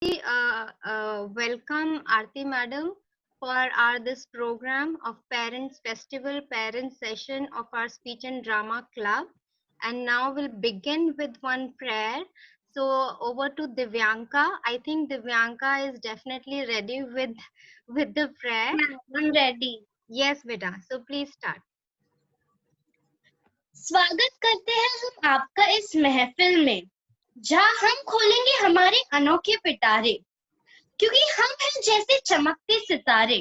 welcome Aarti Madam for our this program of Parents Festival Parent Session of our Speech and Drama Club. And now we'll begin with one prayer. So over to Divyanka. I think Divyanka is definitely ready with the prayer. I'm ready. Yes, beta. So please start. स्वागत करते हैं हम आपका इस महफिल में, जहां हम खोलेंगे हमारे अनोखे पिटारे, क्योंकि हम हैं जैसे चमकते सितारे,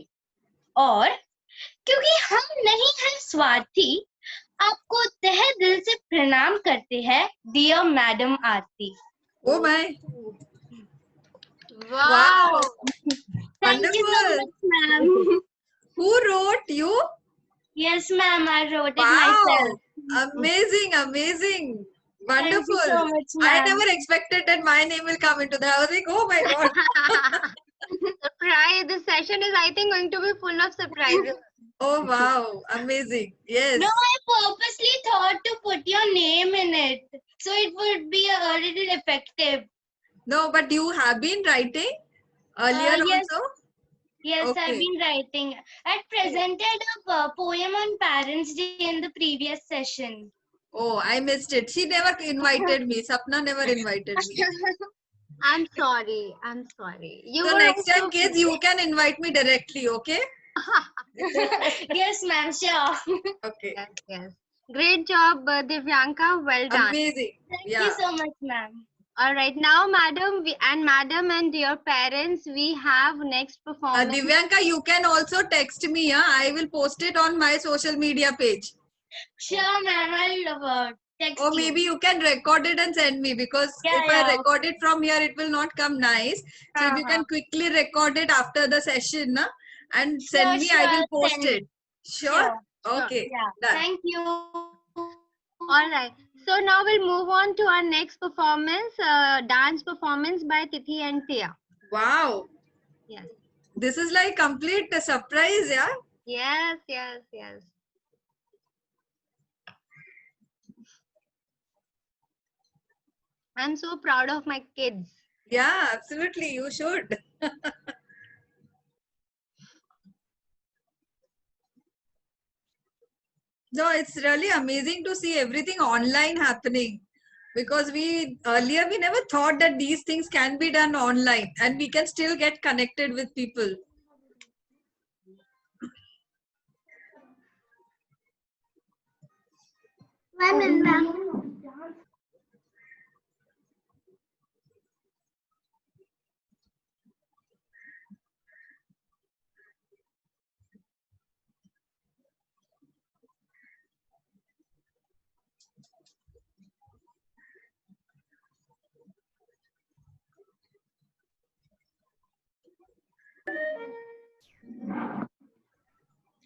और क्योंकि हम नहीं हैं स्वार्थी, आपको तहे दिल से प्रणाम करते हैं dear madam Aarti. Oh my! Wow! Thank you so much, ma'am. Who wrote you? Yes, ma'am, I wrote it Wow! myself. Amazing, amazing. Wonderful. Thank you so much, I ma'am. never expected that my name will come into that. I was like, oh my god. Surprise! This session is, I think, going to be full of surprises. Oh wow, amazing. Yes. No, I purposely thought to put your name in it, so it would be a little effective. No, but you have been writing earlier Yes. also? Yes, I've Okay. been writing. I presented a poem on Parents' Day in the previous session. Oh, I missed it. She never invited me. Sapna never invited me. I'm sorry. I'm sorry. You So were next time, also- kids, you can invite me directly, okay? Yes, ma'am, sure. Okay. Yes, yes. Great job, Divyanka. Well done. Amazing. Thank Yeah. you so much, ma'am. All right, now, madam and dear parents, we have next performance. Divyanka, you can also text me. I will post it on my social media page. Sure, ma'am, I'll text Or you. maybe you can record it and send me, because Yeah, if I yeah. record it from here, it will not come nice. So if you can quickly record it after the session and send me, I will post it. Sure? Okay. Yeah. Done. Thank you. All right. So now we'll move on to our next performance, dance performance by Tithi and Tia. Wow. Yes. This is like complete surprise, yeah? Yes, yes, yes. I'm so proud of my kids. Yeah, absolutely. You should. No, it's really amazing to see everything online happening, because earlier we never thought that these things can be done online and we can still get connected with people.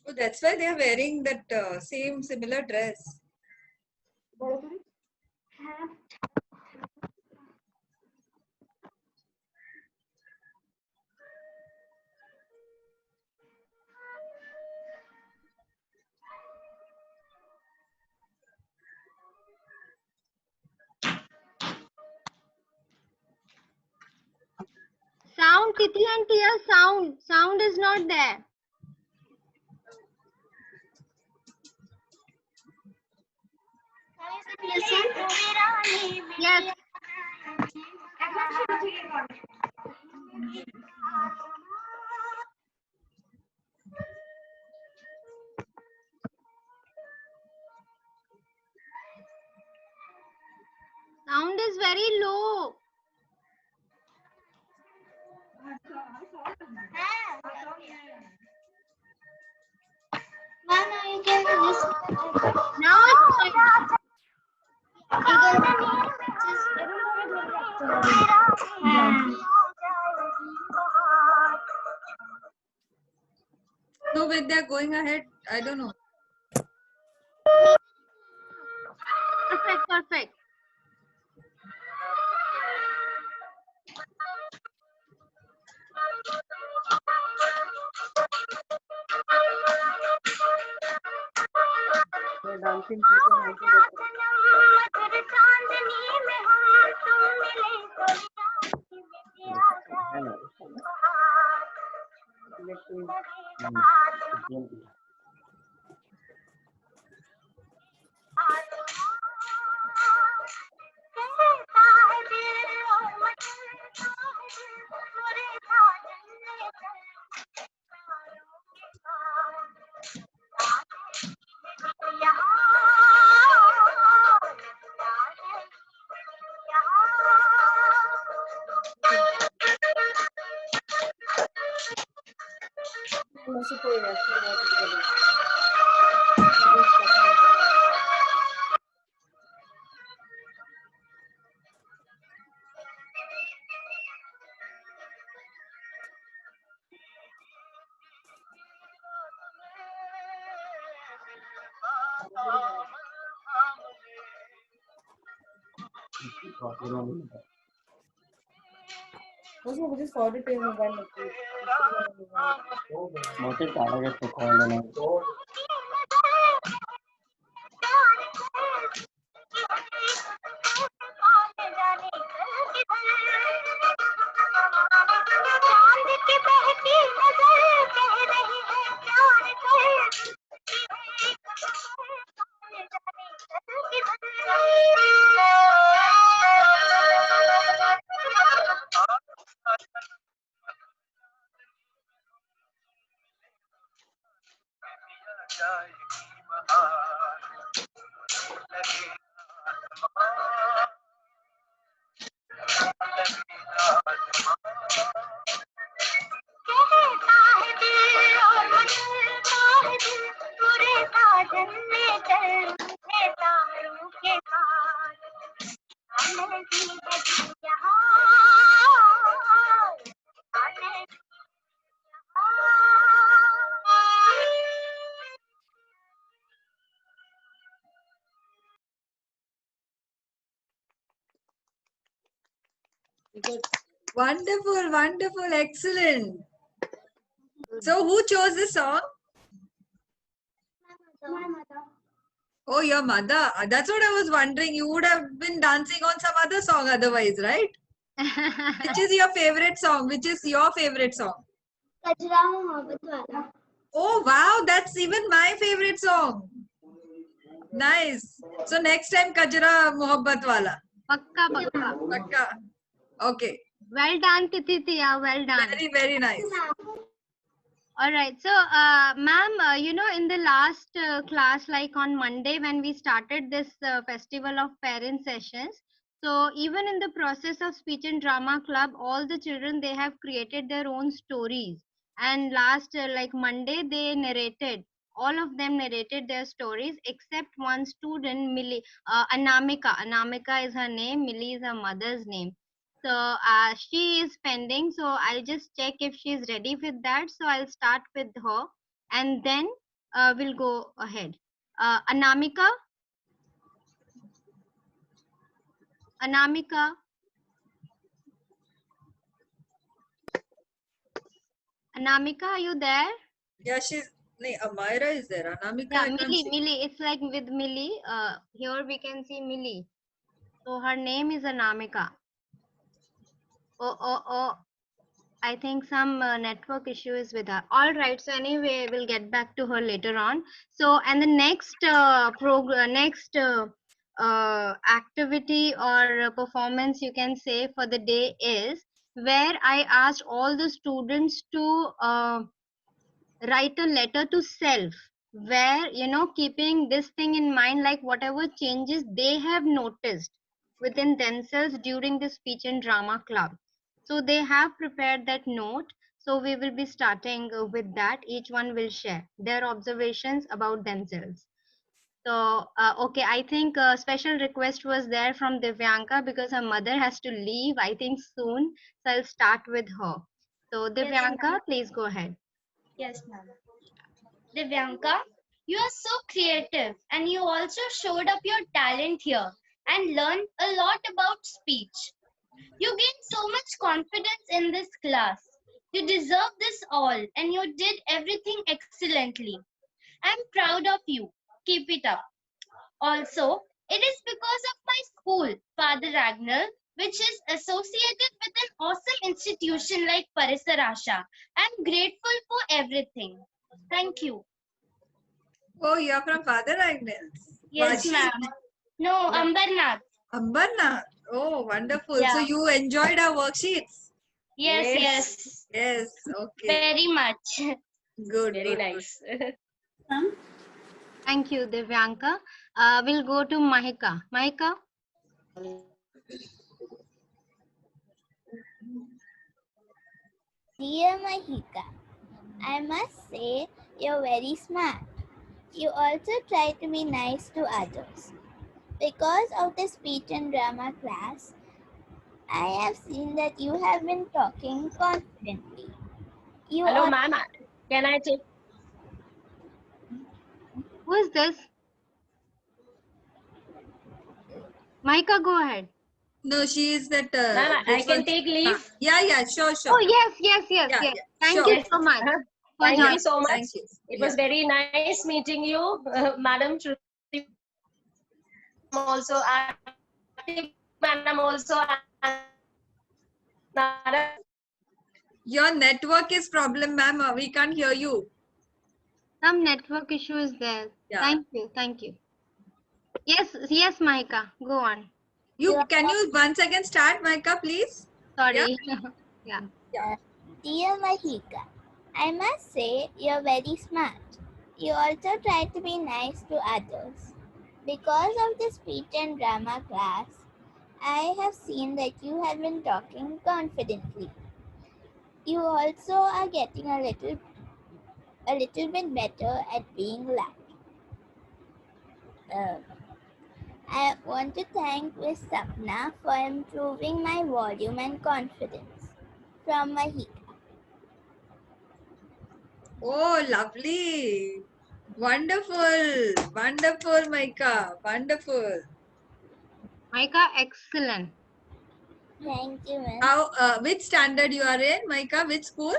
So that's why they are wearing that similar dress. Sound, Tithi and Tia, sound. Sound is not there. Yes. Sound is very low. Now it's fine. No, when they're going ahead, I don't know. Perfect, perfect. मुझे 100 रुपये mobile मोटे तारा के तो call है Wonderful, wonderful, excellent. So who chose this song? My mother. Oh, your mother. That's what I was wondering. You would have been dancing on some other song otherwise, right? Which is your favorite song? Which is your favorite song? Kajra Mohabbat Wala. Oh, wow. That's even my favorite song. Nice. So next time, Kajra Mohabbat Wala. Pakka, pakka. Pakka. Okay. Well done, Tititiya. Well done. Very, very nice. All right. So, ma'am, you know, in the last class, like on Monday, when we started this Festival of Parents sessions, so even in the process of speech and drama club, all the children, they have created their own stories. And last, like Monday, they narrated. All of them narrated their stories except one student, Millie, Anamika. Anamika is her name. Millie is her mother's name. So she is pending. So I'll just check if she is ready with that. So I'll start with her and then we'll go ahead. Anamika. Anamika. Anamika, are you there? Yeah, she's. No, Amira is there. Anamika. Yeah, I can't Millie. see. Millie. It's like with Millie. Here we can see Millie. So her name is Anamika. Oh. I think some network issue is with her. All right. So anyway, we'll get back to her later on. So and the next activity or performance you can say for the day is where I asked all the students to write a letter to self, where keeping this thing in mind, like whatever changes they have noticed within themselves during the speech and drama club. So they have prepared that note. So we will be starting with that. Each one will share their observations about themselves. So okay, I think a special request was there from Divyanka because her mother has to leave, I think soon. So I'll start with her. So Divyanka, please go ahead. Yes, ma'am. Divyanka, you are so creative and you also showed up your talent here and learned a lot about speech. You gained so much confidence in this class. You deserve this all and you did everything excellently. I'm proud of you. Keep it up. Also, it is because of my school, Father Ragnall, which is associated with an awesome institution like Parisar Asha. I'm grateful for everything. Thank you. Oh, you are from Father Agnes. Yes, Vashi. ma'am. No, Yeah. Ambarnath. Ambarnath. Oh, wonderful. So Yeah. you enjoyed our worksheets? Yes. Yes. Okay. Very much. Good. Very good, nice. Thank you, Divyanka. We'll go to Mahika. Mahika? Dear Mahika, I must say you're very smart. You also try to be nice to others. Because of the speech and drama class, I have seen that you have been talking confidently. You Hello, are ma'am. Can I take? Who is this? Mahika, go ahead. No, she is that. Ma'am, I this can one- take leave. Yeah, sure. Oh, yes. Yeah, Yes. yeah, Thank sure. you Yes. so much for Thank joining. you so much. Thank you. It was very nice meeting you, Madam Shruti. Also, Madam also. Madam. Your network is problem, ma'am. We can't hear you. Some network issue is there. Yeah. Thank you. Yes, Mahika, go on. Can you once again start, Maika, please? Sorry. Yeah. Dear Mahika, I must say you're very smart. You also try to be nice to others. Because of the speech and drama class, I have seen that you have been talking confidently. You also are getting a little bit better at being loud. I want to thank Miss Sapna for improving my volume and confidence. From Mahika. Oh, lovely. Wonderful, Maika. Wonderful. Mahika, excellent. Thank you, Miss. How? Which standard you are in, Maika? Which school?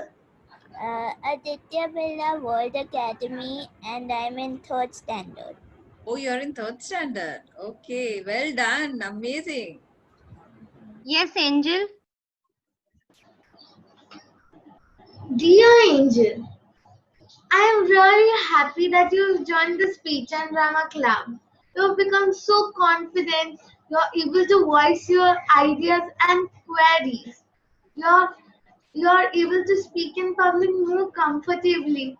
Aditya Birla World Academy, and I'm in 3rd standard. Oh, you are in 3rd standard. Okay, well done. Amazing. Yes, Angel. Dear Angel, I am really happy that you've joined the speech and drama club. You've become so confident, you're able to voice your ideas and queries. You're, you're able to speak in public more comfortably.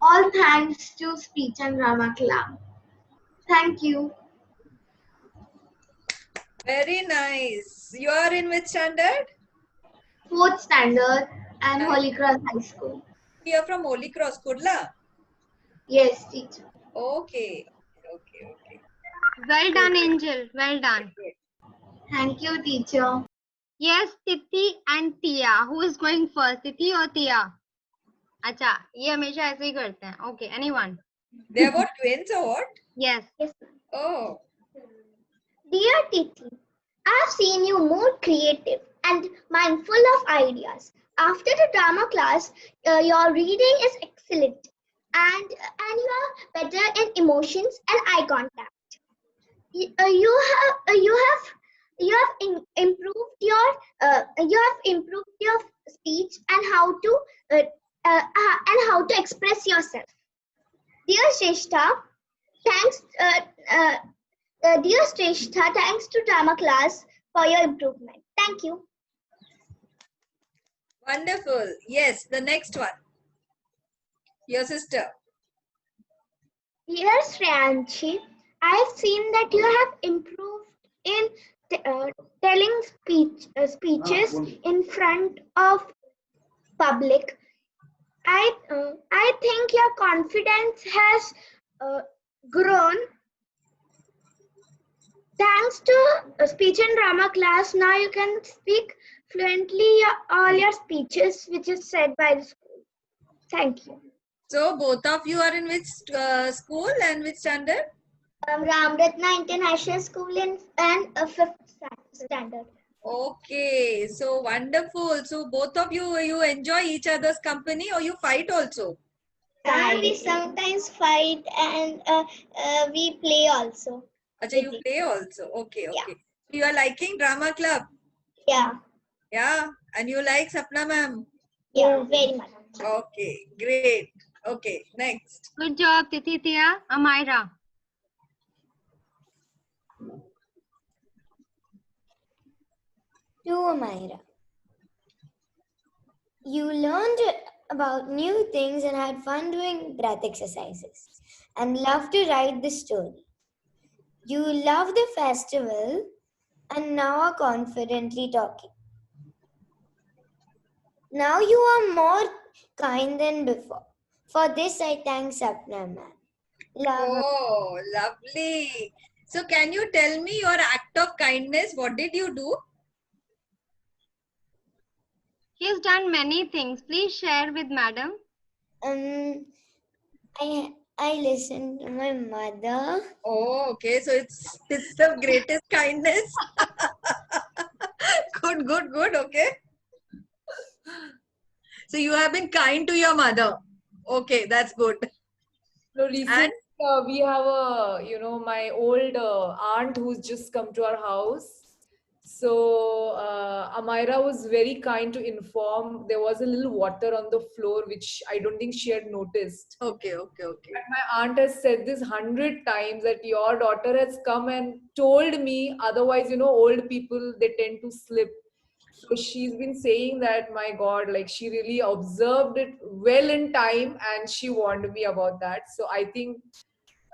All thanks to speech and drama club. Thank you. Very nice. You are in which standard? 4th standard and Nice. Holy Cross High School. You are from Holy Cross, Kurla. Yes, teacher. Okay. Well done, Angel. Well done. Thank you, teacher. Yes, Titi and Tia. Who is going first, Titi or Tia? अच्छा, ये हमेशा ऐसे ही करते हैं. Okay, anyone? They are what, twins or what? Yes. Oh. Dear Titi, I've seen you more creative and mindful of ideas. After the drama class, your reading is excellent, and you are better in emotions and eye contact. You have improved your speech and how to express yourself. Dear Shrestha, thanks. Dear Shrestha, thanks to drama class for your improvement. Thank you. Wonderful. Yes, the next one. Your sister. Dear Shreyanshi, I've seen that you have improved in telling speeches in front of public. I think your confidence has grown. Thanks to speech and drama class, now you can speak fluently all your speeches which is said by the school. Thank you. So both of you are in which school and which standard? Ramratna International School and 5th standard. Okay, so wonderful. So both of you enjoy each other's company or you fight also? We sometimes fight and we play also. Acha, you play also. Okay. You are liking drama club? Yeah. Yeah, and you like Sapna ma'am? Yeah, very much. Okay, great. Okay, next. Good job, Titithia. Amira. To Amira. You learned about new things and had fun doing breath exercises and loved to write the story. You love the festival and now are confidently talking. Now you are more kind than before. For this, I thank Sapna ma'am. Love. Oh, lovely. So can you tell me your act of kindness? What did you do? He has done many things. Please share with madam. I listened to my mother. Oh, okay. So it's the greatest kindness. Good. Okay. So you have been kind to your mother. Okay, that's good. No, recently we have my old aunt who's just come to our house. So Amira was very kind to inform there was a little water on the floor which I don't think she had noticed. Okay. But my aunt has said this 100 times that your daughter has come and told me. Otherwise, old people, they tend to slip. So she's been saying that, my God, like she really observed it well in time and she warned me about that. So I think,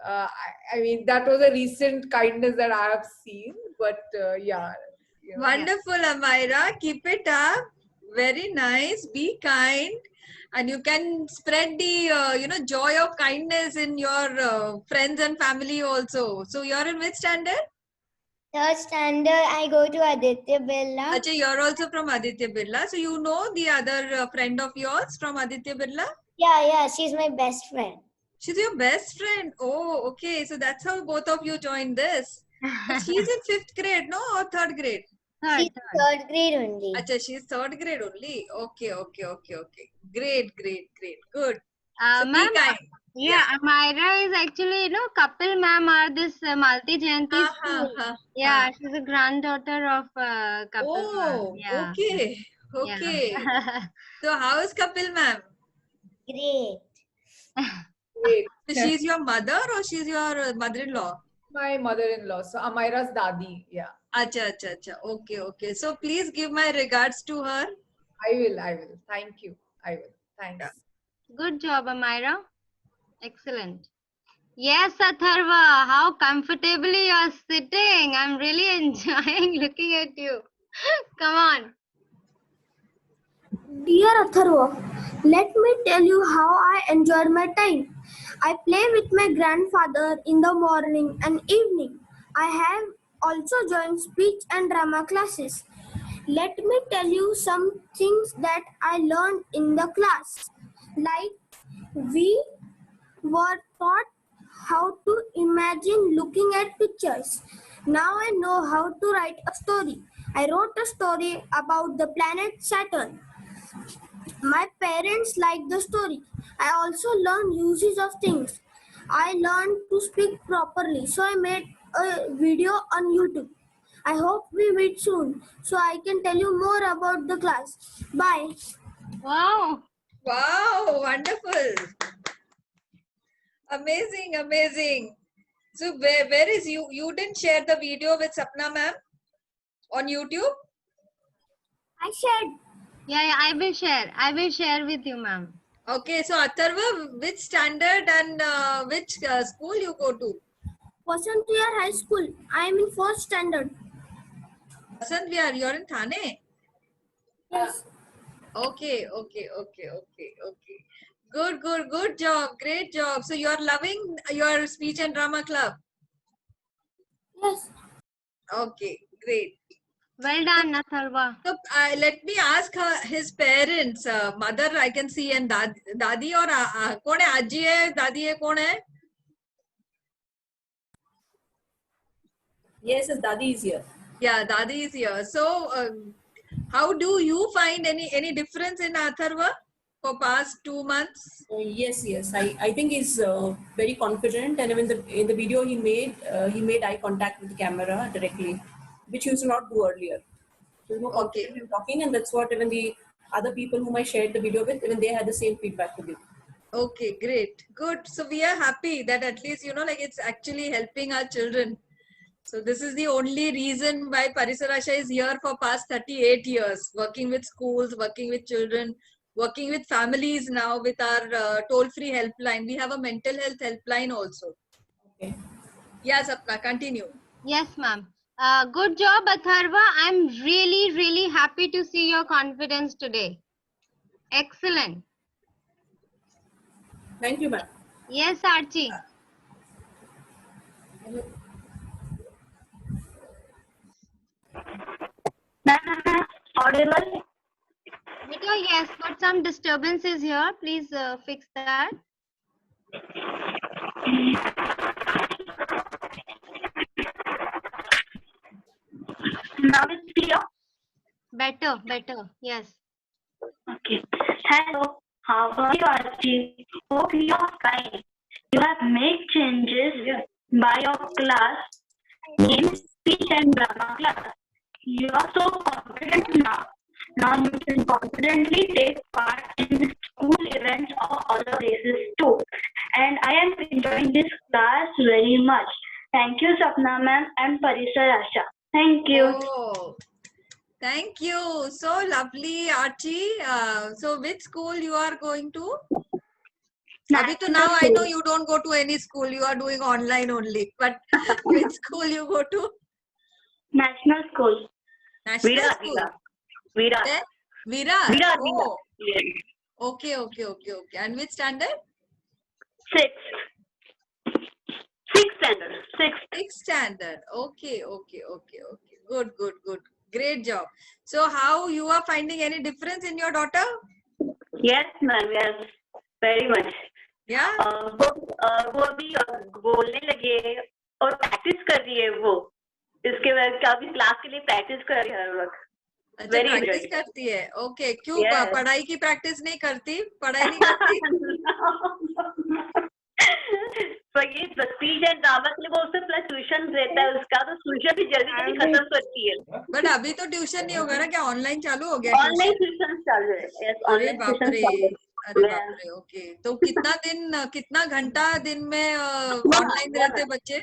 I mean, that was a recent kindness that I have seen. But yeah. Wonderful, Amira. Keep it up. Very nice. Be kind. And you can spread the, joy of kindness in your friends and family also. So you're in which standard? Third standard, I go to Aditya Birla. Acha, you're also from Aditya Birla. So you know the other friend of yours from Aditya Birla? Yeah, she's my best friend. She's your best friend. Oh, okay. So that's how both of you joined this. But she's in 5th grade, no? Or 3rd grade? She's third grade only. Acha, she's 3rd grade only. Okay. Great. Good. So be Ma'am, kind. yeah, Amira is actually, Kapil ma'am are this Malti Jayanti school. Yeah, she's a granddaughter of Kapil Oh, ma'am. okay. Yeah. So how is Kapil ma'am? Great. Great. So she's your mother or she's your mother-in-law? My mother-in-law. So Amira's dadi. Yeah. Acha. Okay. So please give my regards to her. I will. Thank you. I will. Thanks. Good job, Amira. Excellent. Yes, Atharva, how comfortably you're sitting. I'm really enjoying looking at you. Come on. Dear Atharva, let me tell you how I enjoyed my time. I play with my grandfather in the morning and evening. I have also joined speech and drama classes. Let me tell you some things that I learned in the class. Like we were taught how to imagine looking at pictures. Now I know how to write a story. I wrote a story about the planet Saturn. My parents liked the story. I also learned uses of things. I learned to speak properly, so I made a video on YouTube. I hope we meet soon so I can tell you more about the class. Bye. Wow, wonderful. Amazing. So where is you? You didn't share the video with Sapna ma'am on YouTube? I shared. Yeah, I will share. I will share with you, ma'am. Okay, so Atharva, which standard and which school you go to? Vasant Vihar High School. I am in 4th standard. Vasant Vihar, you're in Thane? Yes. Okay. Good job. Great job. So you're loving your speech and drama club? Yes. Okay, great. Well done, Atharva. So let me ask his parents, mother I can see and dadi or कौन है आजी है दादी है कौन है? Yes, Dadi is here. Yeah, dadi is here. So how do you find any difference in Atharva for past 2 months? Yes. I think he's very confident, and even in the video he made eye contact with the camera directly, which he used to not do earlier. She was more confident in talking, and that's what even the other people whom I shared the video with, even they had the same feedback to give. Okay, great. Good. So we are happy that at least, like it's actually helping our children. So this is the only reason why Parisarasha is here for past 38 years, working with schools, working with children, working with families now with our toll-free helpline. We have a mental health helpline also. Okay. Yes, Sapna, continue. Yes, ma'am. Good job, Atharva. I'm really, really happy to see your confidence today. Excellent. Thank you, ma'am. Yes, Archie. Audible? Beta, yes, got some disturbances here. Please fix that. Now it's clear? Better, better. Yes. Okay. Hello. How are you, Archie? Hope you are fine. You have made changes by your class in speech and drama class. You are so confident now. Now you can confidently take part in school events or other places too. And I am enjoying this class very much. Thank you, Sapna ma'am and Parisarasha. Thank you. Oh, thank you. So lovely, Archie. So which school you are going to? Abhi to now I know you don't go to any school. You are doing online only. But which school you go to? National school. National Virar, school. Virar. There? Virar. Virar. Oh. Yes. Okay. And which standard? Sixth standard. Sixth standard. Okay. Good. Great job. So how you are finding any difference in your daughter? Yes, ma'am. Yes, very much. Yeah. वो अभी बोलने लगी है और practice कर रही है वो. इसके बाद काफी क्लास के लिए प्रैक्टिस कर रही है हर वक्त. अच्छा, प्रैक्टिस करती है. ओके. क्यों पढ़ाई की प्रैक्टिस नहीं करती? पढ़ाई नहीं करती? ये स्पीच एंड ड्रामा के लिए वो उससे प्लस ट्यूशन रहता है उसका, तो ट्यूशन भी जल्दी खत्म करती है. बट अभी तो ट्यूशन नहीं होगा ना, क्या ऑनलाइन चालू हो गया? ऑनलाइन ट्यूशन चालू है. अरे बाप रे. ओके. तो कितना घंटा दिन में ऑनलाइन रहते बच्चे?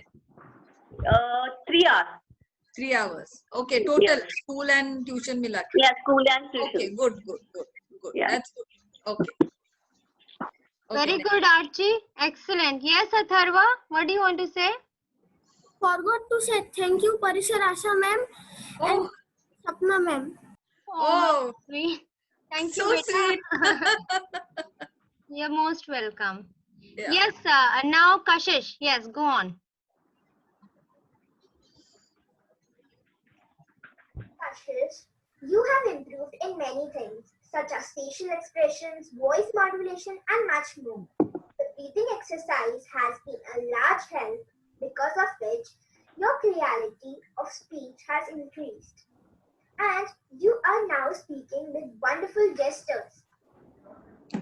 3 hours. 3 hours. Okay, total school and tuition मिला के. Yeah, school and tuition. Okay, good. Yeah. That's good. Okay. Very good, Archie. Excellent. Yes, Atharva, what do you want to say? Forgot to say thank you, Parisarasha ma'am and Sapna ma'am. Oh, sweet. Thank you. So sweet. You're most welcome. Yeah. Yes, now Kashish. Yes, go on. Kashish, you have improved in many things, such as facial expressions, voice modulation, and much more. The breathing exercise has been a large help, because of which your clarity of speech has increased. And you are now speaking with wonderful gestures.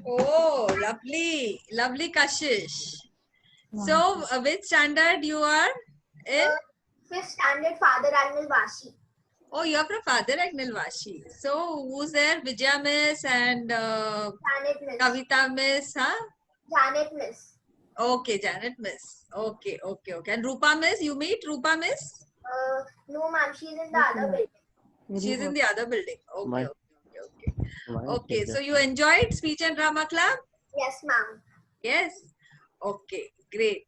Oh, lovely Kashish. So, which standard you are in? 5th standard, Father Agnel Vashi. Oh, you are from Father Agnel Vashi. So, who's there? Vijaya Miss and Janet Miss. Kavita Miss, huh? Janet Miss. Okay, Janet Miss. Okay. And Rupa Miss, you meet Rupa Miss? No, ma'am, she's in the other building. She's in the other building. Okay, so you enjoyed speech and drama club? Yes, ma'am. Yes. Okay, great.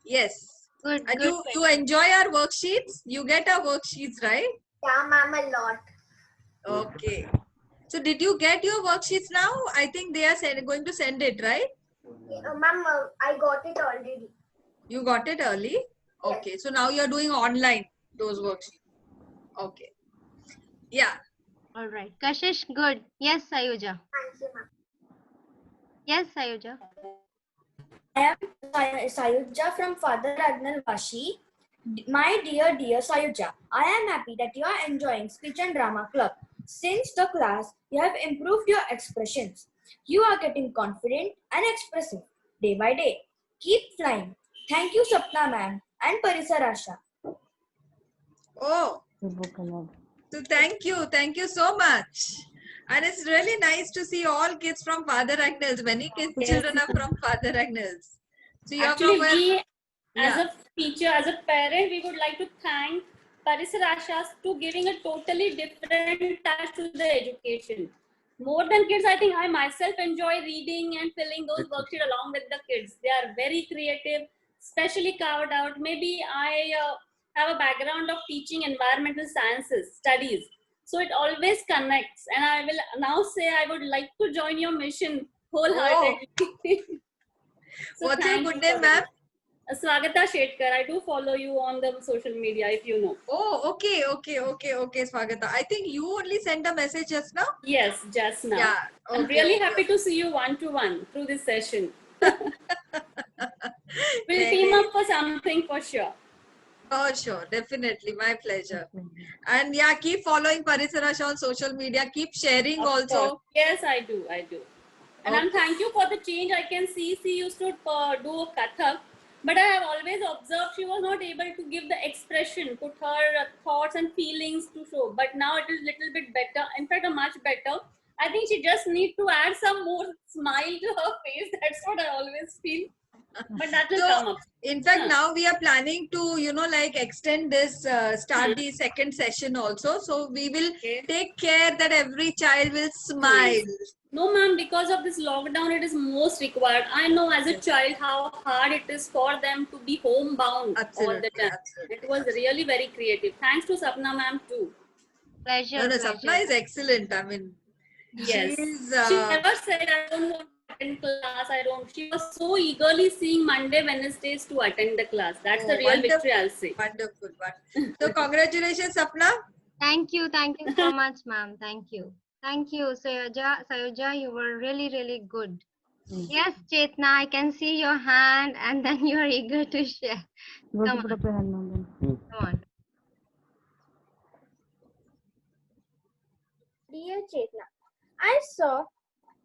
Yes. Good. And good. you enjoy our worksheets? You get our worksheets, right? Yeah, ma'am, a lot. Okay. So did you get your worksheets now? I think they are going to send it, right? Ma'am, I got it already. You got it early? Okay. So now you are doing online those worksheets. Okay. Yeah. All right. Kashish, good. Yes, Sayuja. Thank you, ma'am. Yes, Sayuja. I am Sayuja from Father Agnel Vashi. My dear Sayuja, I am happy that you are enjoying Speech and Drama Club. Since the class, you have improved your expressions. You are getting confident and expressive day by day. Keep flying. Thank you, Sapna ma'am and Parisarasha. Oh. So thank you so much. And it's really nice to see all kids from Father Agnells. Many kids, children are from Father Agnells. So you're Actually, from where? we as Yeah. a teacher, as a parent, we would like to thank Parisar Ashas to giving a totally different touch to the education. More than kids, I think I myself enjoy reading and filling those worksheets along with the kids. They are very creative, specially carved out. Maybe I have a background of teaching environmental sciences studies, so it always connects. And I will now say I would like to join your mission wholeheartedly. So What's your thank good you name, for ma'am? Swagata Shetkar. I do follow you on the social media if you know. Oh, okay, Swagata. I think you only sent a message just now. Yes, just now. Yeah. I'm Okay, really okay. happy to see you one to one through this session. We'll Hey, team hey. up for something for sure. For sure, definitely, my pleasure. And yeah, keep following Parisarash on social media. Keep sharing Of also. course. Yes, I do. And I'm Okay. thank you for the change. I can see she used to do a Kathak, but I have always observed she was not able to give the expression, put her thoughts and feelings to show. But now it is little bit better. In fact, much better. I think she just need to add some more smile to her face. That's what I always feel. But that will come So, up. in fact, now we are planning to, like extend this, start the second session also. So, we will take care that every child will smile. Nice. No, ma'am, because of this lockdown, it is most required. I know as a child how hard it is for them to be homebound all the time. It was really very creative. Thanks to Sapna, ma'am, too. Pleasure. No, Sapna is excellent. I mean, Yes. she's. She never said, I don't want to attend class. I don't. She was so eagerly seeing Monday, Wednesdays to attend the class. That's the real victory, I'll say. Wonderful. So, congratulations, Sapna. Thank you so much, ma'am. Thank you. Thank you, Sayoja, you were really, really good. Yes, Chetna, I can see your hand and then you're eager to share. Come on. Come on. Dear Chetna,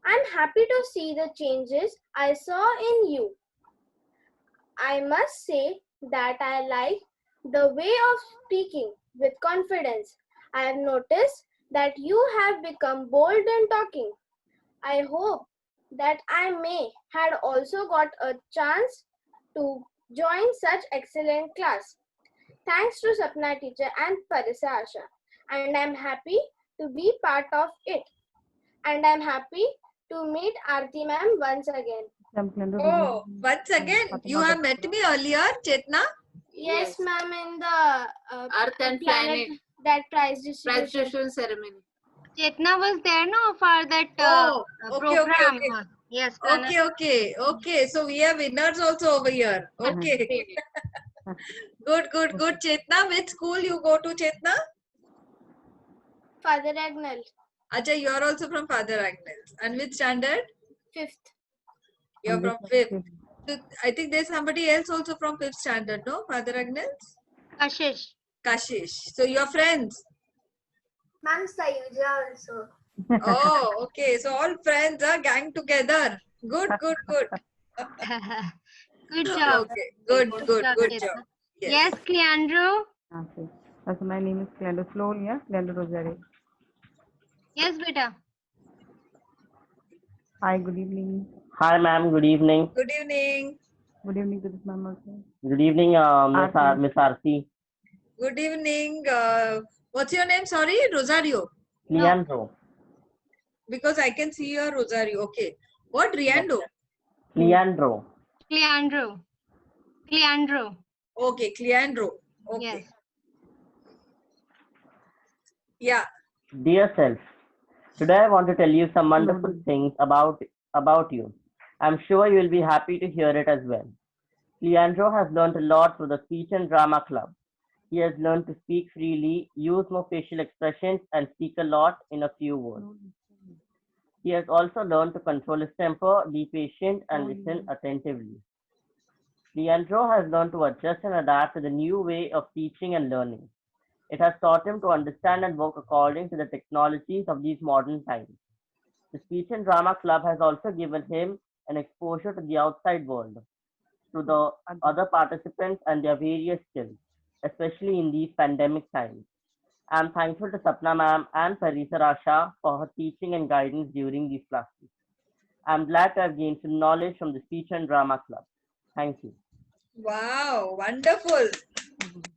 I'm happy to see the changes I saw in you. I must say that I like the way of speaking with confidence. I have noticed that you have become bold in talking. I hope that I may had also got a chance to join such excellent class. Thanks to Sapna teacher and Parisa Asha. And I'm happy to be part of it. And I'm happy to meet Aarti ma'am once again. Oh, once again, you have met me earlier, Chetna? Yes, ma'am, in the Earth and Planet that prize distribution ceremony. Chetna was there, no, for that program. Yes. Okay. So we have winners also over here. Okay. Good. Chetna, which school you go to, Chetna? Father Agnel. Acha, you are also from Father Agnells. And which standard? 5th. You're from 5th. So I think there's somebody else also from 5th standard, no? Father Agnells? Kashish. So you're friends? Ma'am Sayuja also. Oh, okay. So all friends are gang together. Good. Good job. Okay. Good job. Yes, Cleandro. Okay. So my name is Cleandro Floria, Cleandro Rosario. Yes, beta. Hi, good evening. Hi, ma'am. Good evening. Good evening. Good evening to this ma'am also. Good evening, Miss Aarti. Good evening. What's your name? Sorry, Rosario. Leandro. Because I can see your Rosario. Okay. What? Riando? Leandro. Okay, Cleandro. Okay. Yes. Yeah. Dear self, today I want to tell you some wonderful things about you. I'm sure you will be happy to hear it as well. Leandro has learned a lot through the speech and drama club. He has learned to speak freely, use more facial expressions, and speak a lot in a few words. He has also learned to control his temper, be patient, and listen attentively. Leandro has learned to adjust and adapt to the new way of teaching and learning. It has taught him to understand and work according to the technologies of these modern times. The Speech and Drama Club has also given him an exposure to the outside world, to the other participants and their various skills, especially in these pandemic times. I'm thankful to Sapna ma'am and Parisa Rasha for her teaching and guidance during these classes. I'm glad to have gained some knowledge from the Speech and Drama Club. Thank you. Wow, wonderful.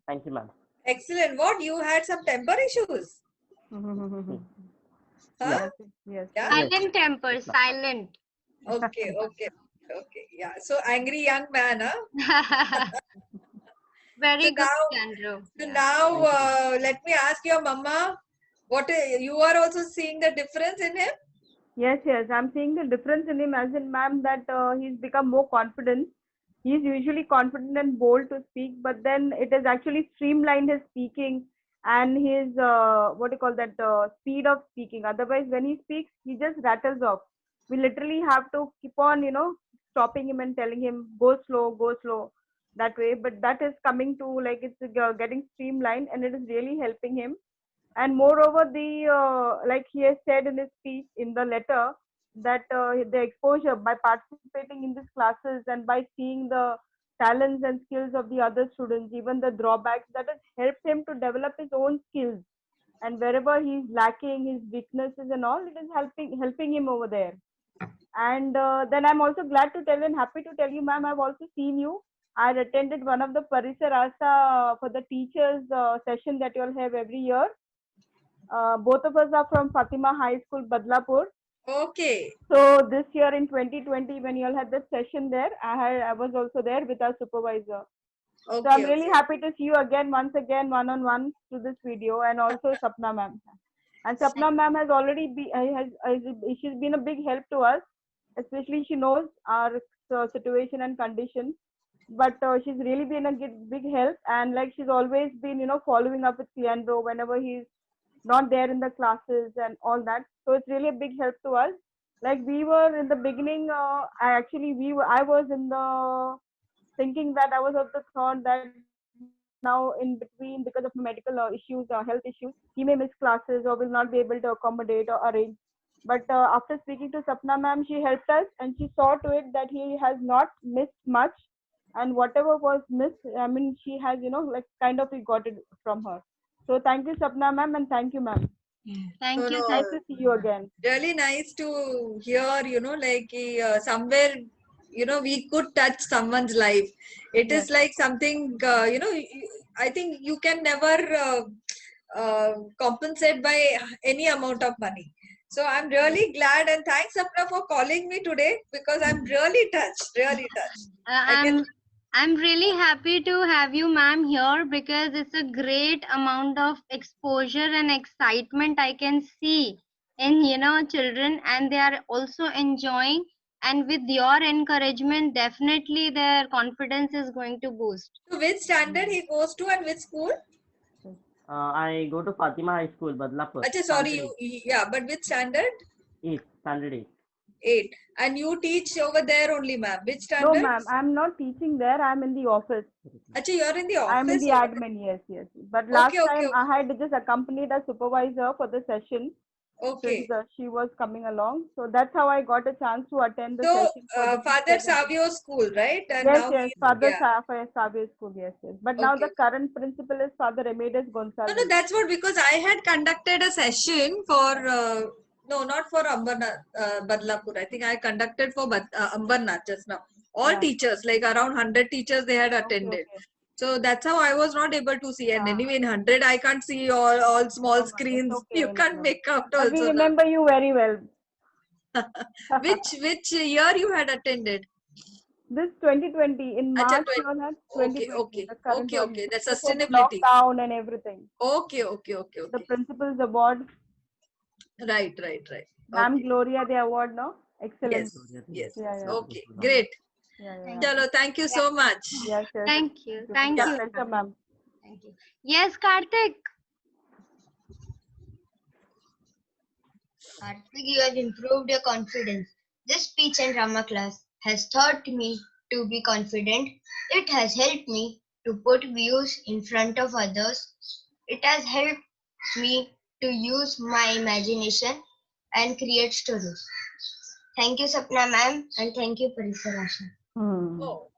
Thank you, ma'am. Excellent. What, you had some temper issues? Huh? Yes. Yeah? Silent temper, silent. Okay. Yeah. So angry young man, huh? Very So good, now, Andrew. let me ask your mama, you are also seeing the difference in him? Yes. I'm seeing the difference in him as in, ma'am, that he's become more confident. He's usually confident and bold to speak, but then it has actually streamlined his speaking and his speed of speaking. Otherwise, when he speaks, he just rattles off. We literally have to keep on, stopping him and telling him go slow, that way. But that is coming to, like, it's getting streamlined, and it is really helping him. And moreover, like he has said in his speech in the letter, that the exposure by participating in these classes and by seeing the talents and skills of the other students, even the drawbacks, that has helped him to develop his own skills. And wherever he's lacking, his weaknesses and all, it is helping him over there. And then I'm also glad to tell and happy to tell you, ma'am, I've also seen you. I attended one of the Parisa Rasa for the teachers session that you all have every year. Both of us are from Fatima High School, Badlapur. Okay. So this year in 2020, when you all had the session there, I was also there with our supervisor. Okay, so I'm really happy to see you once again, one-on-one through this video, and also Sapna ma'am. And Sapna ma'am has already she's been a big help to us, especially she knows our situation and condition. But she's really been a big help, and like she's always been, following up with Leandro whenever he's not there in the classes and all that. So it's really a big help to us. Like we were in the beginning, I was in the thinking that I was of the thought that now in between, because of medical issues or health issues, he may miss classes or will not be able to accommodate or arrange. But after speaking to Sapna ma'am, she helped us and she saw to it that he has not missed much, and whatever was missed, I mean, she has, like kind of we got it from her. So thank you, Sapna ma'am, and thank you, ma'am. Thank you. Nice to see you again. Really nice to hear, like somewhere, we could touch someone's life. It is like something, I think you can never compensate by any amount of money. So I'm really glad, and thanks, Sapna, for calling me today, because I'm really touched. I'm really happy to have you, ma'am, here, because it's a great amount of exposure and excitement I can see in, children, and they are also enjoying. And with your encouragement, definitely their confidence is going to boost. So which standard he goes to and which school? I go to Fatima High School, Badlapur. Achha, sorry, but which standard? 8th, standard 8. 8. And you teach over there only, ma'am. Which standard? No, ma'am, I'm not teaching there. I'm in the office. Achha, you're in the office? I'm in the admin, yes. But last time I had just accompanied a supervisor for the session. Okay. Since she was coming along. So that's how I got a chance to attend the session. So, Father Savio School, right? And yes, Father Savio School, yes. But now the current principal is Father Remedios Gonzalez. No, that's what, because I had conducted a session for, no, not for Ambarnath, Badlapur. I think I conducted for Ambarnath just now. All teachers, like around 100 teachers, they had attended. Okay. So that's how I was not able to see. And anyway, in 100, I can't see all small screens. Okay, you can't make out also. We remember you very well. Which year you had attended? This 2020, in March. Okay. The sustainability. Lockdown and everything. Okay. The Principal's Award. Right. Ma'am Gloria, the award, no? Excellent. Yes. Yeah. Okay, great. Chalo, thank you so much. Yes. Thank you. Thank you. Ma'am. Thank you. Yes, Karthik. Karthik, you have improved your confidence. This speech and drama class has taught me to be confident. It has helped me to put views in front of others. It has helped me to use my imagination and create stories. Thank you, Sapna ma'am, and thank you, Parisa Rasha. Oh.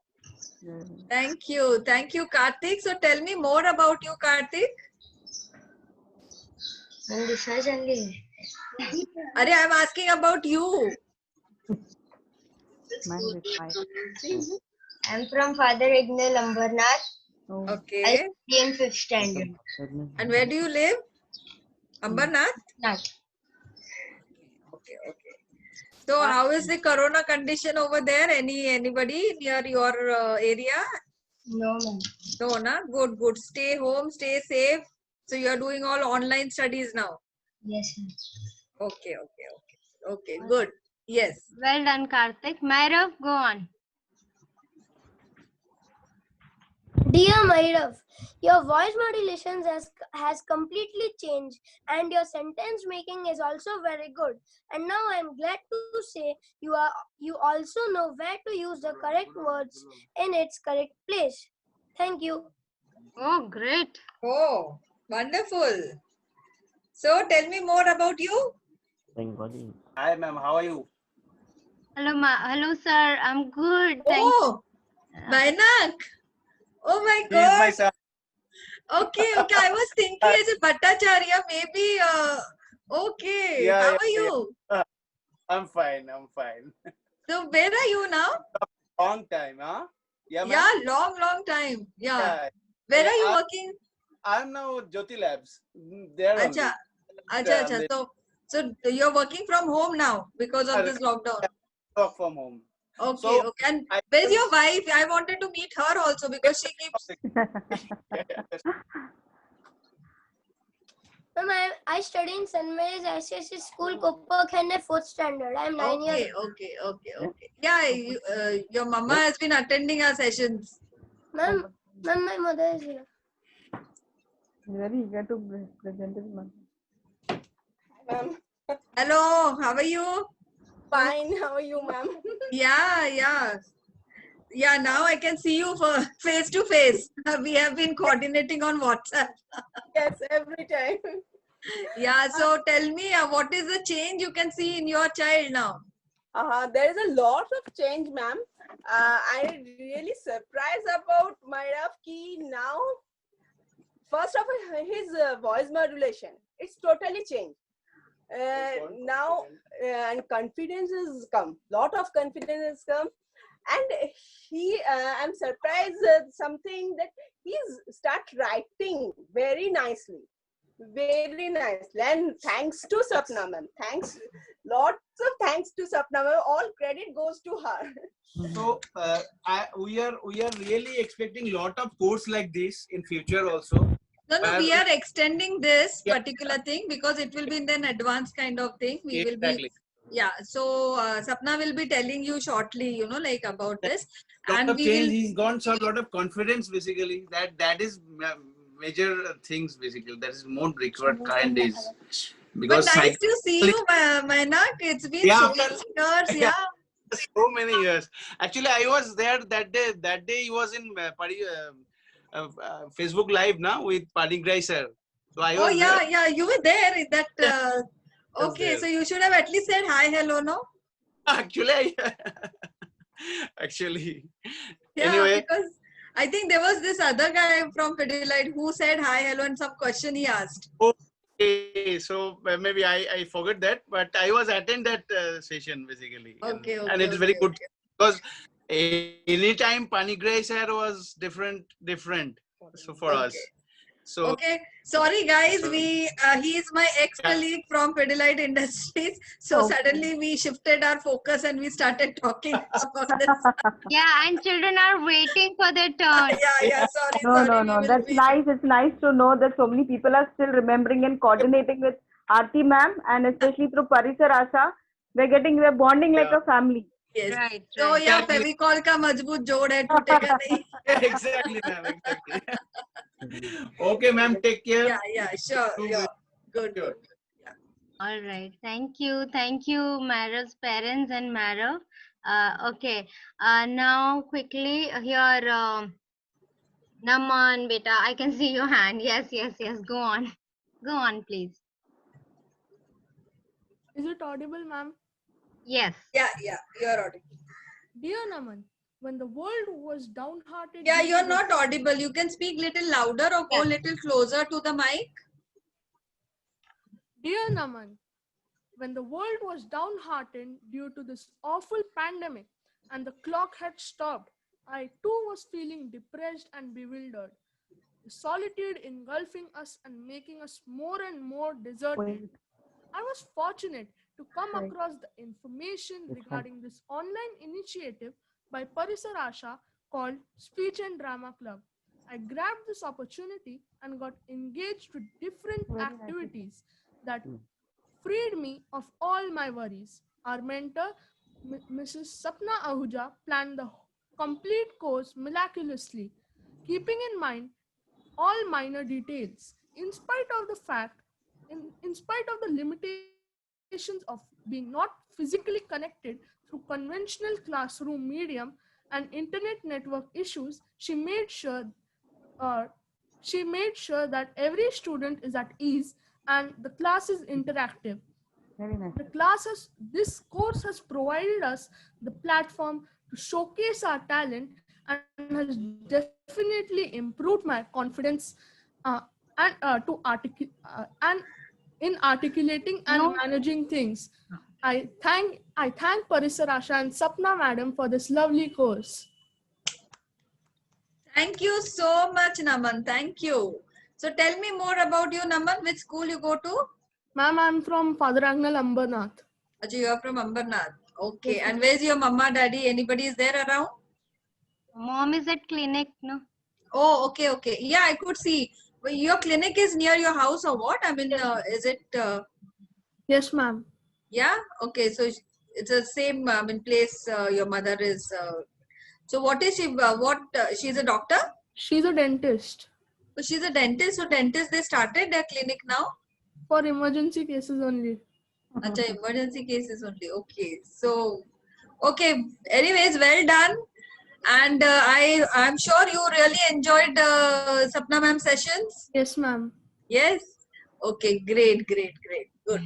Thank you, Karthik. So tell me more about you, Karthik. And this is only. Arey, I'm asking about you. I'm from Father Ignal Ambernath. Okay. I study in 5th standard. And where do you live? Ambernath? Nath. Okay, okay. So how is the corona condition over there? Anybody near your area? No, ma'am. No, na? Good, good. Stay home, stay safe. So you are doing all online studies now? Yes, ma'am. Okay, okay, okay. Okay, good. Yes. Well done, Karthik. Myra, go on. Dear Mairav, your voice modulation has completely changed and your sentence making is also very good. And now I am glad to say you also know where to use the correct words in its correct place. Thank you. Oh, great. Oh, wonderful. So tell me more about you. Bengali. Hi, ma'am. How are you? Hello, hello, sir. I'm good. Thank Oh, Bainak. Oh my He is my God. son. Okay, okay. I was thinking as a Bhattacharya, maybe. Okay. Yeah, How yeah, are you? yeah. I'm fine. I'm fine. So where are you now? Long time, huh? Yeah, ma'am. Yeah, long time. Yeah. Yeah. Where Yeah, are you working? I'm now Jyoti Labs. There only. Acha, acha, acha. So you're working from home now because of this lockdown. Work from home. Okay, So, okay. And where's your wife? I wanted to meet her also because she keeps. Ma'am, I study in St. Mary's ICSE School, Koppakhanne, 4th standard. I am 9 years old. Okay. Yeah, your mama has been attending our sessions. Ma'am, my mother is here. Very eager to present his mother. Hello, how are you? Fine, how are you, ma'am? Yeah. Now I can see you for face to face. We have been coordinating on WhatsApp. Yes, every time. Yeah, so tell me, what is the change you can see in your child now? There is a lot of change, ma'am. I'm really surprised about Myrav ki now. First of all, his voice modulation. It's totally changed. Now, and confidence has come. Lot of confidence has come. And I'm surprised something that he's start writing very nicely. Very nice. And thanks to Sapna ma'am. Lots of thanks to Sapna ma'am. All credit goes to her. So we are really expecting lot of course like this in future also. No, we are extending this particular thing because it will be in an advanced kind of thing. We will be. Yeah, so Sapna will be telling you shortly, like about this. Lot of change. He's gone so lot of confidence basically. That is major things basically. That is more required kind is. Because but nice to see you, Mainak. It's been so many years. Yeah. So many years. Actually, I was there that day. That day he was in Facebook Live now with Panigrai sir. So I was there. Yeah. You were there in that. Okay, so you should have at least said hi, hello, no? Actually, yeah, anyway. Because I think there was this other guy from Pidilite who said hi, hello, and some question he asked. Okay, so maybe I forgot that, but I was attend that session basically. Okay, and it's very good because anytime Panigrai sir was different. So for us. So okay, sorry guys, he is my ex-colleague from Pidilite Industries. So suddenly we shifted our focus and we started talking about this. Yeah, and children are waiting for their turn. Yeah, sorry. No. That's nice. It's nice to know that so many people are still remembering and coordinating with Aarti ma'am, and especially through Parisar Asha, we're bonding like a family. Yes. Right. So yeah, Fevicol ka majboot jod hai, टूटेगा नहीं. Exactly, ma'am. Exactly. Okay, ma'am. Take care. Yeah, sure. Yeah. Good. Yeah. All right. Thank you, Mara's parents and Mara. Okay. Now quickly here, Naman, beta. I can see your hand. Yes. Go on, please. Is it audible, ma'am? Yes. Yeah. You're audible. Dear Naman, when the world was downhearted. Yeah, you're not audible. You can speak little louder or go little closer to the mic. Dear Naman, when the world was downhearted due to this awful pandemic and the clock had stopped, I too was feeling depressed and bewildered. The solitude engulfing us and making us more and more deserted. I was fortunate to come across the information regarding this online initiative by Parisar Asha called Speech and Drama Club. I grabbed this opportunity and got engaged with different activities that freed me of all my worries. Our mentor, Mrs. Sapna Ahuja, planned the complete course miraculously, keeping in mind all minor details. In spite of the fact, in spite of the limitations of being not physically connected through conventional classroom medium and internet network issues, uh, she made sure that every student is at ease and the class is interactive. Very nice. This course has provided us the platform to showcase our talent and has definitely improved my confidence uh, and in articulating and managing things. I thank Parisar Asha and Sapna madam for this lovely course. Thank you so much, Naman. Thank you. So tell me more about you, Naman. Which school you go to? Ma'am, I'm from Father Agnal Ambernath. Ajay, you are from Ambernath. Okay. Yes, And ma'am. where's your mama, daddy? Anybody is there around? Mom is at clinic, no? Oh, okay, okay. Yeah, I could see. Well, your clinic is near your house or what? I mean, is it? Yes, ma'am. Yeah. Okay. So it's the same place your mother is. So what is she? She's a doctor? She's a dentist. So she's a dentist. So dentists they started their clinic now. For emergency cases only. Acha, emergency cases only. Okay. So, okay. Anyways, well done. And I'm sure you really enjoyed Sapna ma'am sessions. Yes, ma'am. Yes. Okay. Great. Great. Great. Good.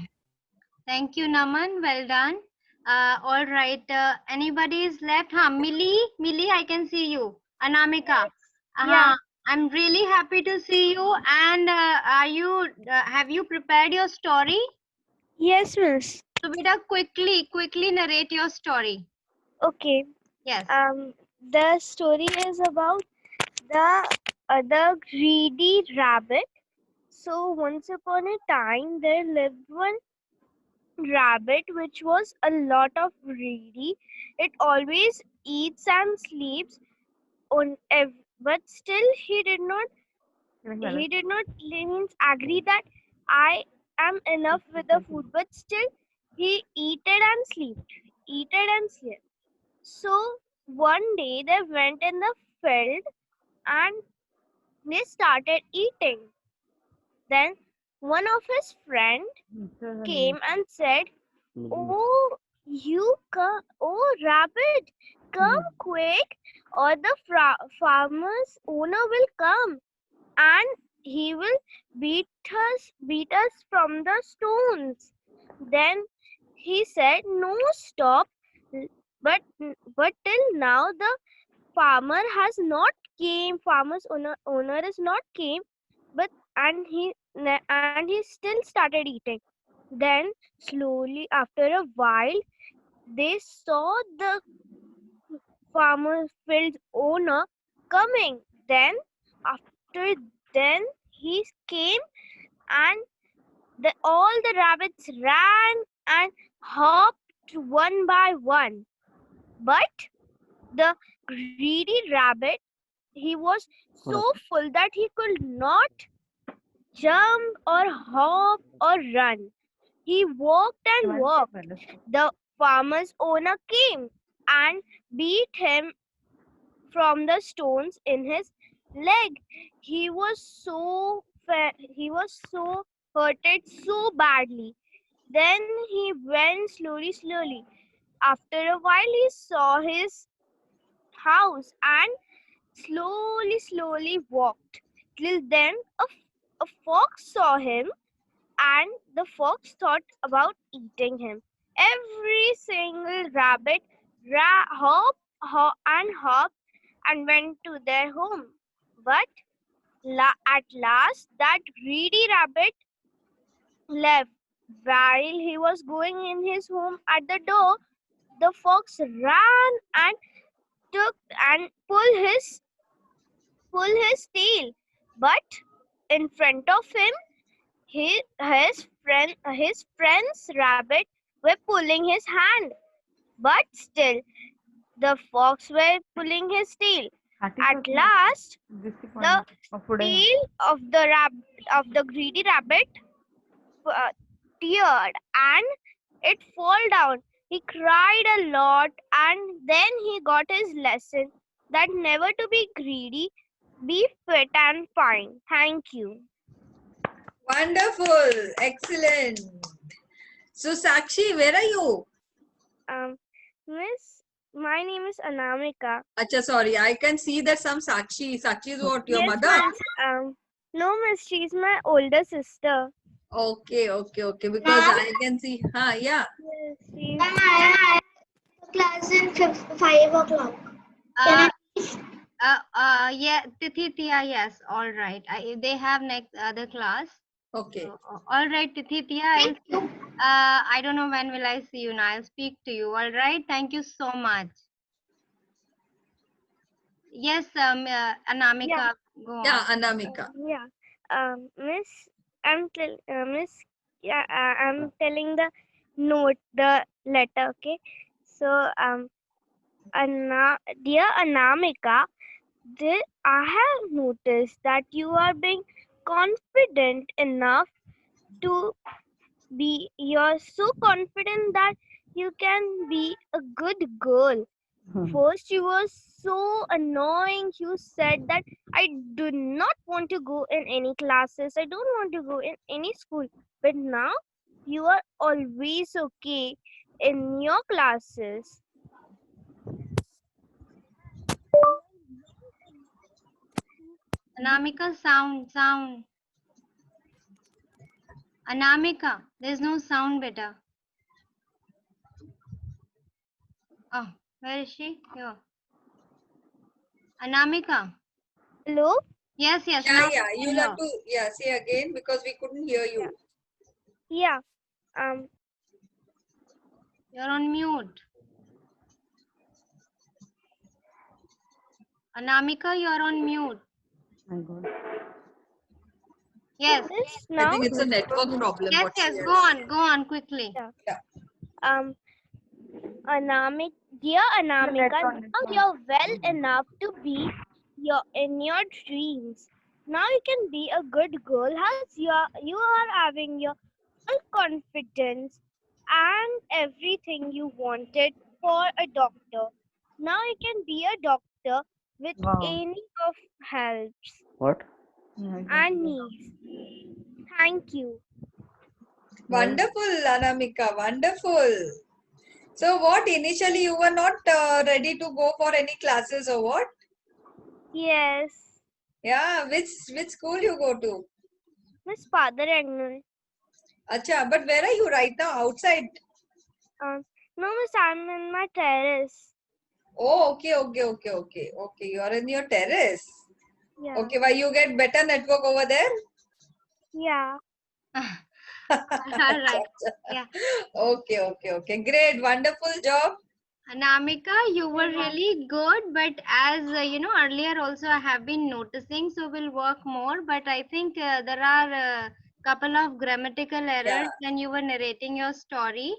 Thank you, Naman. Well done. All right. Anybody is left? Millie, I can see you. Anamika. Yeah. I'm really happy to see you. And have you prepared your story? Yes, miss. So, beta, quickly narrate your story. Okay. Yes. The story is about the greedy rabbit. So once upon a time, there lived one rabbit which was a lot of greedy. It always eats and sleeps but still he did not means agree that I am enough with the food, but still he eated and slept. So one day they went in the field and they started eating. Then one of his friend came and said, "Oh, rabbit, come quick, or the farmer's owner will come, and he will beat us from the stones." Then he said, "No, stop." But till now the farmer has not came. Farmer's owner is not came, but and he still started eating. Then slowly after a while they saw the farmer's field owner coming. Then he came, and all the rabbits ran and hopped one by one. But the greedy rabbit, he was so full that he could not jump or hop or run. He walked and walked. The farmer's owner came and beat him from the stones in his leg. He was so hurted so badly. Then he went slowly. After a while, he saw his house and slowly walked. Till then, a fox saw him, and the fox thought about eating him. Every single rabbit hopped and went to their home. But at last, that greedy rabbit left While he was going in his home, at the door, the fox ran and took and pull his tail. But in front of him, his friends rabbit were pulling his hand. But still, the fox were pulling his tail. At last, the tail of the greedy rabbit teared and it fall down. He cried a lot and then he got his lesson that never to be greedy, be fit and fine. Thank you. Wonderful. Excellent. So, Sakshi, where are you? Miss, my name is Anamika. Acha, sorry. I can see that some Sakshi. Sakshi is what? Your Yes, mother? miss, no, miss, she's my older sister. Okay. Because I can see. Yeah. Yes, Class in 5 o'clock. Yeah, Tithithia, yes, all right. They have next other class. Okay. All right, Tithithia. I don't know when will I see you now. I'll speak to you. All right. Thank you so much. Yes, Anamika, Yeah. go on. Yeah, Anamika. Miss, Miss, I'm telling the note, the letter, okay? So, dear Anamika, I have noticed that you are being confident enough to you're so confident that you can be a good girl. First, you were so annoying. You said that I do not want to go in any classes. I don't want to go in any school. But now you are always okay in your classes. Anamika, sound. Anamika, there's no sound, beta. Oh, where is she? Here. Anamika. Hello? Yes. Yeah. You'll have to say again because we couldn't hear you. Yeah. You're on mute. Anamika, you're on mute. Yes. I think it's a network problem. Yes. Go on quickly. Dear Anamika, now you're well enough to be in your dreams. Now you can be a good girl as you are having your full confidence and everything you wanted for a doctor. Now you can be a doctor with any of helps What? and needs. Thank you. Wonderful, Anamika. Wonderful. So, what initially you were not ready to go for any classes or what? Yes. Yeah. Which school you go to? Miss Father Agnew. Acha, but where are you right now? Outside? No, miss, I'm in my terrace. Oh, okay. You are in your terrace. Yeah. Okay, why you get better network over there? Yeah. All right. Yeah. Okay. Great. Wonderful job. Anamika, you were really good, but as earlier also I have been noticing, so we'll work more. But I think there are a couple of grammatical errors when you were narrating your story.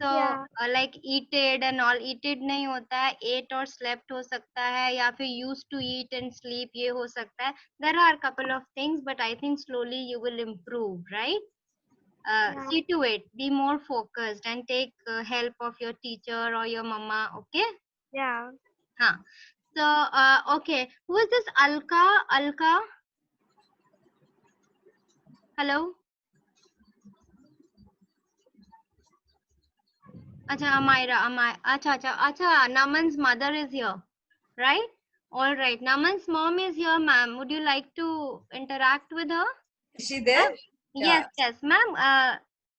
So like eated and all, eated नहीं होता है, ate or slept हो सकता है, या फिर used to eat and sleep ये हो सकता है. There are a couple of things, but I think slowly you will improve, right? See to it, be more focused and take help of your teacher or your mama, okay? Yeah. So okay, who is this Alka? Hello? Acha, Amira. Acha, Naman's mother is here, right? All right, Naman's mom is here, ma'am. Would you like to interact with her? Is she there? Yes, ma'am.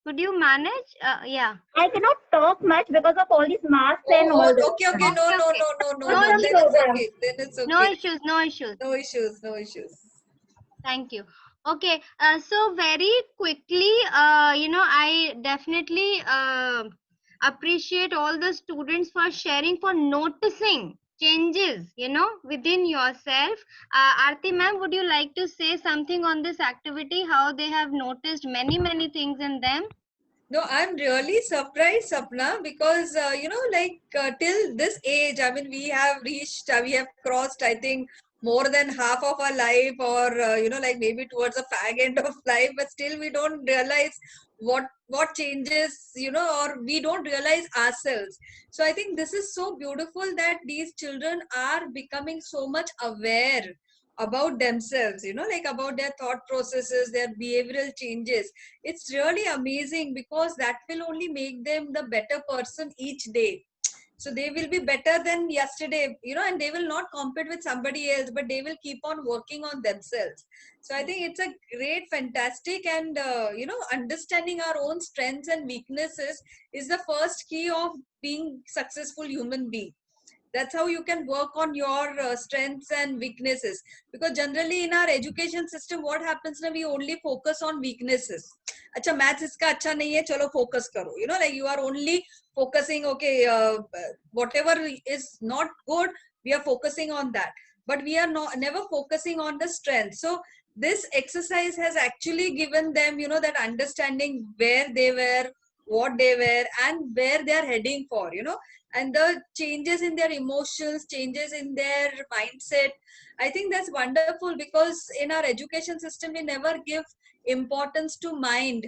Could you manage? Yeah. I cannot talk much because of all these masks and all this. Okay. No. No Then it's okay. No issues. No issues. Thank you. Okay, so very quickly, I definitely appreciate all the students for sharing, for noticing changes, within yourself. Aarti ma'am, would you like to say something on this activity, how they have noticed many, many things in them? No, I'm really surprised, Sapna, because till this age, I mean, we have crossed, I think, more than half of our life, or maybe towards the fag end of life, but still we don't realize what changes, or we don't realize ourselves. So I think this is so beautiful that these children are becoming so much aware about themselves, about their thought processes, their behavioral changes. It's really amazing, because that will only make them the better person each day. So they will be better than yesterday, and they will not compete with somebody else, but they will keep on working on themselves. So I think it's a great, fantastic, and understanding our own strengths and weaknesses is the first key of being successful human being. That's how you can work on your strengths and weaknesses, because generally in our education system what happens now, we only focus on weaknesses. Acha, maths iska acha nahi hai, chalo focus karo, like you are only focusing, okay, whatever is not good, we are focusing on that, but we are never focusing on the strength. So this exercise has actually given them, that understanding where they were, what they were, and where they are heading for, and the changes in their emotions, changes in their mindset. I think that's wonderful, because in our education system we never give importance to mind.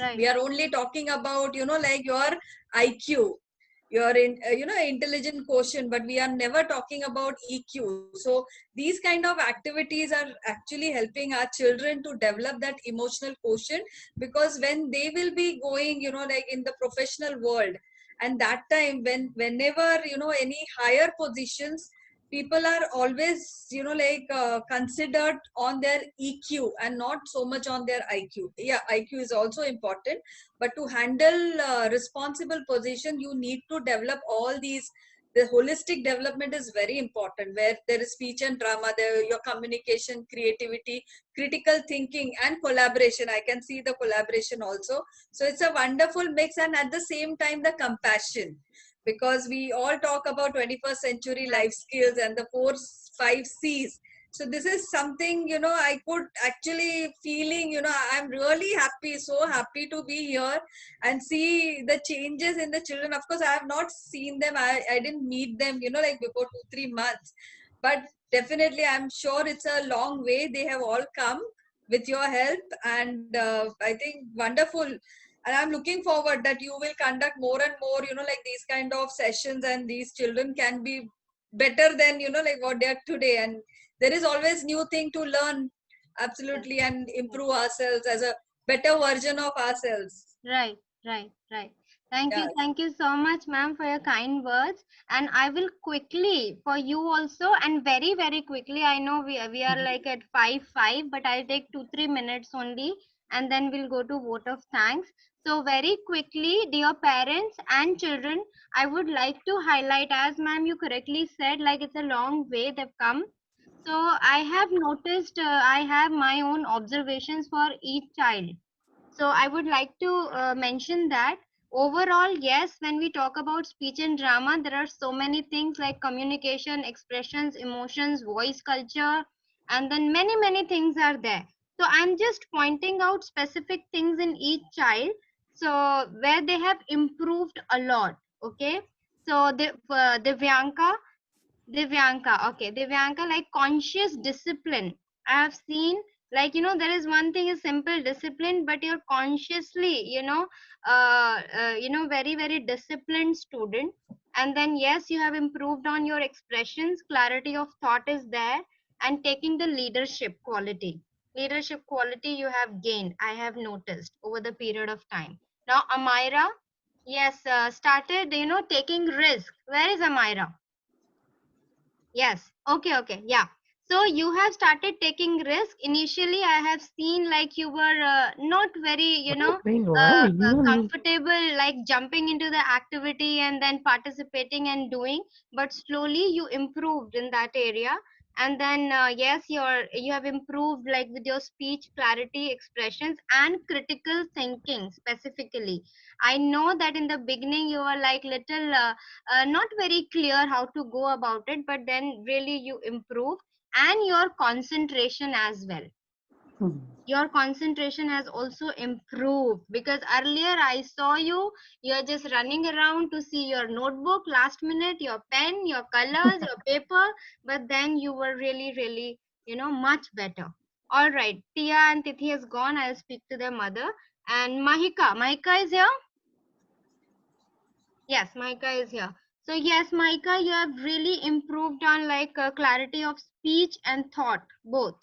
Right. We are only talking about, like your IQ, your intelligent quotient, but we are never talking about EQ. So these kind of activities are actually helping our children to develop that emotional quotient, because when they will be going, like in the professional world, and that time whenever any higher positions, people are always considered on their EQ and not so much on their IQ. Yeah, IQ is also important, but to handle responsible position, you need to develop all these. The holistic development is very important, where there is speech and drama, there your communication, creativity, critical thinking, and collaboration. I can see the collaboration also. So it's a wonderful mix, and at the same time the compassion, because we all talk about 21st century life skills and the 5 C's. So this is something, I could actually feeling, I'm really happy, so happy to be here and see the changes in the children. Of course, I have not seen them. I didn't meet them, like before 2-3 months, but definitely I'm sure it's a long way. They have all come with your help, and I think wonderful. And I'm looking forward that you will conduct more and more, like these kind of sessions, and these children can be better than, like what they are today. And there is always new thing to learn, absolutely, and improve ourselves as a better version of ourselves. Right, right, right. Thank Yeah. you. Thank you so much, ma'am, for your kind words. And I will quickly, for you also, and very, very quickly, I know we are like at 5:05, but I'll take 2-3 minutes only, and then we'll go to vote of thanks. So very quickly, dear parents and children, I would like to highlight, as ma'am, you correctly said, like it's a long way they've come. So I have noticed, I have my own observations for each child. So I would like to mention that overall, yes, when we talk about speech and drama, there are so many things like communication, expressions, emotions, voice culture, and then many, many things are there. So I'm just pointing out specific things in each child. So where they have improved a lot. Okay. So Divyanka, like conscious discipline. I have seen, like, there is one thing is simple discipline, but you're consciously, very, very disciplined student. And then, yes, you have improved on your expressions, clarity of thought is there, and taking the leadership quality. Leadership quality you have gained, I have noticed over the period of time. Now, Amira, yes, started, taking risk. Where is Amira? Yes. Okay. Okay. Yeah. So you have started taking risk. Initially, I have seen like you were not very, comfortable, like jumping into the activity and then participating and doing. But slowly you improved in that area. And then yes, you have improved like with your speech clarity, expressions, and critical thinking specifically. I know that in the beginning you were like little not very clear how to go about it, but then really you improved. And your concentration as well, your concentration has also improved, because earlier I saw you're just running around to see your notebook last minute, your pen, your colors, your paper, but then you were really much better. All right, Tia and Tithi has gone. I'll speak to their mother. And Mahika is here. Yes, Mahika is here. So yes, Mahika, you have really improved on like clarity of speech and thought both.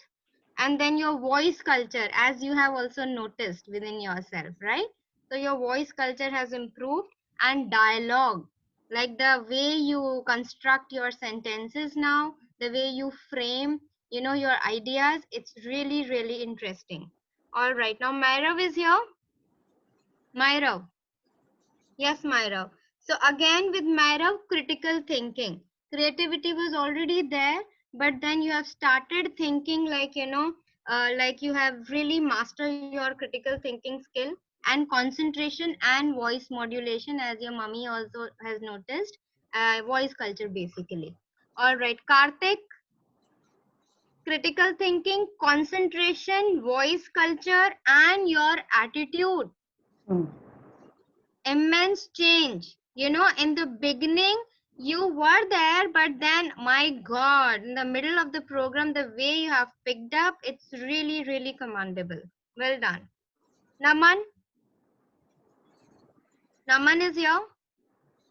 And then your voice culture, as you have also noticed within yourself, right? So your voice culture has improved, and dialogue, like the way you construct your sentences now, the way you frame, your ideas, it's really interesting. All right, now Myrav is here. Myrav. Yes, Myrav. So again with Myrav, critical thinking. Creativity was already there, but then you have started thinking like, like you have really mastered your critical thinking skill, and concentration and voice modulation, as your mummy also has noticed, voice culture basically. All right, Karthik, critical thinking, concentration, voice culture, and your attitude. Immense change. In the beginning you were there, but then my god, in the middle of the program, the way you have picked up, it's really commendable. Well done. Naman is here.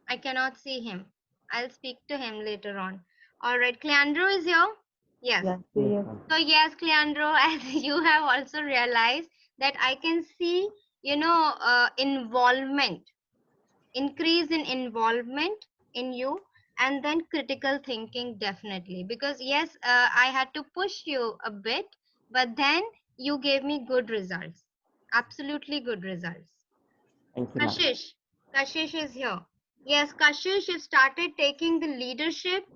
I cannot see him. I'll speak to him later on. All right, Cleandro is here. Yes. So yes, Cleandro, as you have also realized that I can see involvement, increase in involvement in you, and then critical thinking definitely, because yes, I had to push you a bit, but then you gave me good results, absolutely good results. Thank you, ma'am. Kashish is here. Yes, Kashish, you started taking the leadership,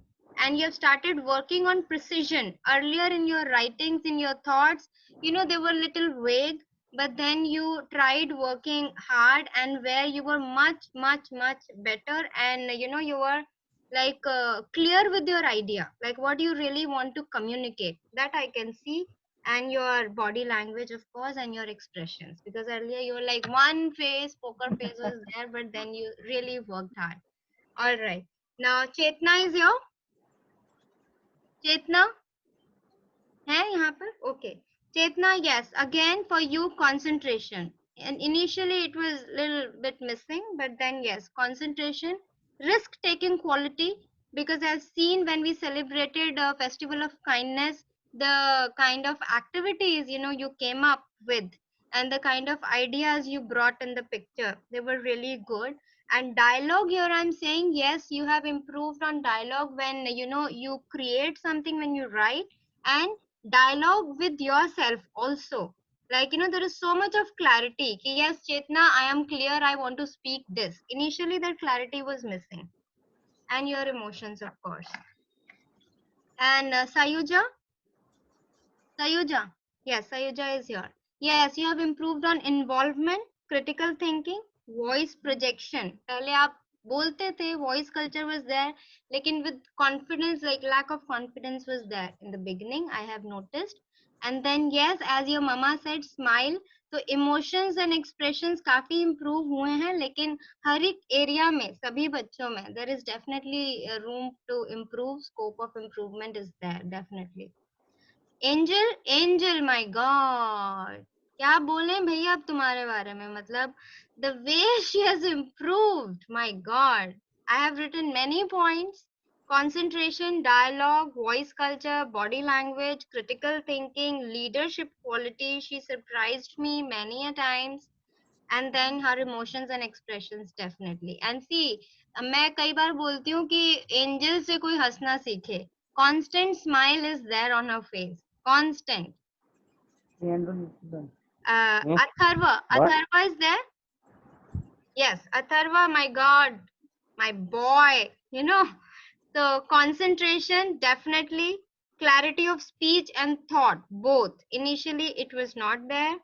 and you have started working on precision. Earlier in your writings, in your thoughts, they were little vague, but then you tried working hard, and where you were much better, and you were like clear with your idea, like what you really want to communicate, that I can see. And your body language, of course, and your expressions, because earlier you were like one face, poker face was there, but then you really worked hard. All right, now Chetna is here. Chetna hai yahan par? Okay, Chetna, yes, again for you, concentration, and initially it was little bit missing, but then yes, concentration, risk taking quality, because I've seen when we celebrated a festival of kindness, the kind of activities you came up with, and the kind of ideas you brought in the picture, they were really good. And dialogue, here I'm saying yes, you have improved on dialogue when you create something, when you write, and dialogue with yourself also, like there is so much of clarity ki, yes Chetna, I am clear, I want to speak this. Initially that clarity was missing, and your emotions, of course. And Sayuja, yes, Sayuja is here. Yes, you have improved on involvement, critical thinking, voice projection. पहले आप बोलते थे, voice culture was there, लेकिन with confidence, like lack of confidence was there in the beginning, I have noticed. And then yes, as your mama said, smile. तो emotions and expressions काफी improve हुए हैं, लेकिन हर एक area में, सभी बच्चों में, there is definitely a room to improve. Scope of improvement is there, definitely. Angel my God, क्या बोले भैया अब तुम्हारे बारे में, मतलब the way she has improved, my god. I have written many points: concentration, dialogue, voice culture, body language, critical thinking, leadership quality. She surprised me many a times. And then her emotions and expressions, definitely. And see, मैं कई बार बोलती हूँ कि angel से कोई हंसना सीखे. Constant smile is there on her face. Constant. Atharva is there? Yes, Atharva, my god, my boy, So concentration, definitely. clarity of speech and thought, both. Initially, it was not there.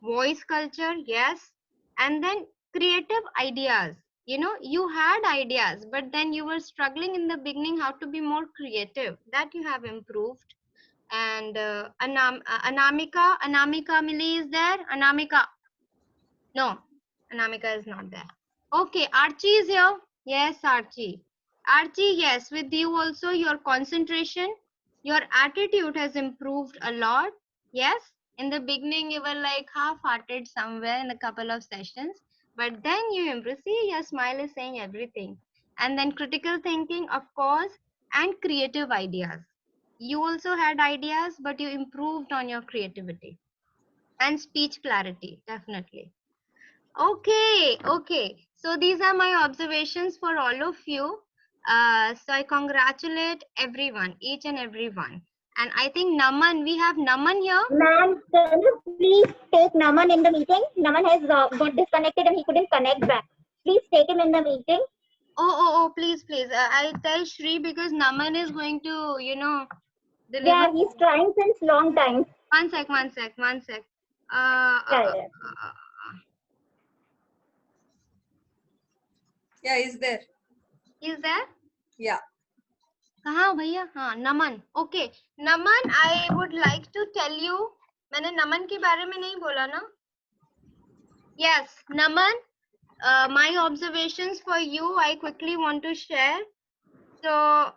Voice culture, yes. And then creative ideas. You know, you had ideas, but then you were struggling in the beginning how to be more creative. That you have improved. And Anamika Mili is there? Anamika. No, Anamika is not there. Okay, Archie is here. Yes, Archie. Archie, yes, with you also, your concentration, your attitude has improved a lot. Yes, in the beginning, you were like half-hearted somewhere in a couple of sessions, but then you improve. See, your smile is saying everything. And then critical thinking, of course, and creative ideas. You also had ideas, but you improved on your creativity and speech clarity, definitely. Okay, okay. So these are my observations for all of you. So I congratulate everyone, each and everyone. And I think Naman, we have Naman here. Ma'am, can you please take Naman in the meeting? Naman has got disconnected and he couldn't connect back. Please take him in the meeting. Oh, please, please. I tell Shri because Naman is going to, you know, deliver. Yeah, he's trying since long time. One sec. Yeah, he's there. Is there? Yeah. कहाँ भैया? हाँ, नमन. Okay, Naman, I would like to tell you. मैंने नमन के बारे में नहीं बोला ना? Yes, Naman. My observations for you, I quickly want to share. So,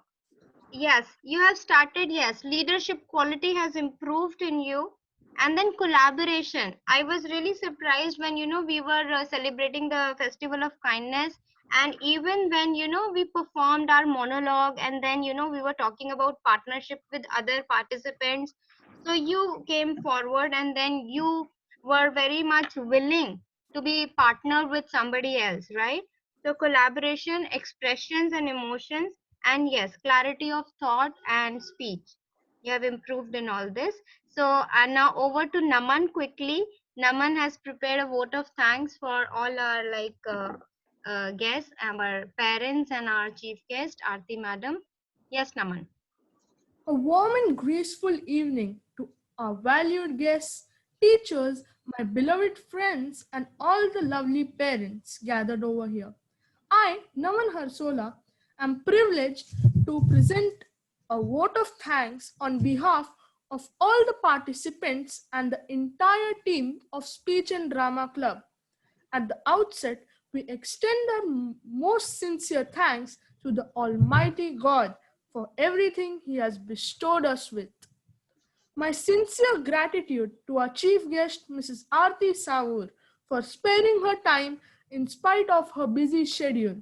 yes, you have started. Yes, leadership quality has improved in you. And then collaboration. I was really surprised when, you know, we were celebrating the Festival of Kindness. And even when, you know, we performed our monologue and then, you know, we were talking about partnership with other participants. So you came forward and then you were very much willing to be partnered with somebody else, right? So collaboration, expressions and emotions, and yes, clarity of thought and speech. You have improved in all this. So and now over to Naman quickly. Naman has prepared a vote of thanks for all our guests, our parents and our chief guest, Aarti Madam. Yes, Naman. A warm and graceful evening to our valued guests, teachers, my beloved friends, and all the lovely parents gathered over here. I, Naman Harsola, am privileged to present a vote of thanks on behalf of all the participants and the entire team of Speech and Drama Club. At the outset, we extend our most sincere thanks to the Almighty God for everything He has bestowed us with. My sincere gratitude to our chief guest, Mrs. Aarti Savur, for sparing her time in spite of her busy schedule.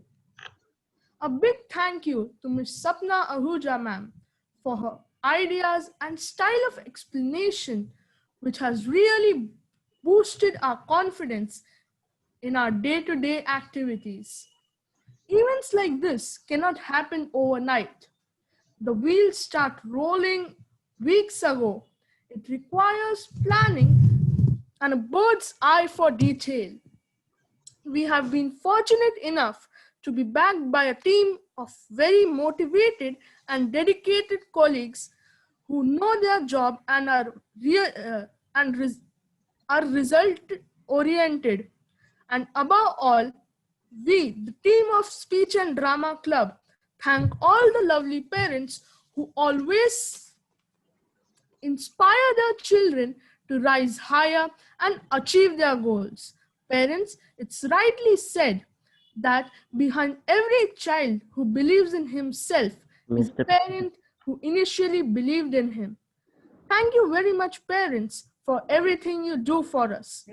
A big thank you to Ms. Sapna Ahuja ma'am for her ideas and style of explanation, which has really boosted our confidence in our day-to-day activities. Events like this cannot happen overnight. The wheels start rolling weeks ago. It requires planning and a bird's eye for detail. We have been fortunate enough to be backed by a team of very motivated and dedicated colleagues who know their job and are result-oriented. And above all, we, the team of Speech and Drama Club, thank all the lovely parents who always inspire their children to rise higher and achieve their goals. Parents, it's rightly said that behind every child who believes in himself is a parent who initially believed in him. Thank you very much, parents, for everything you do for us.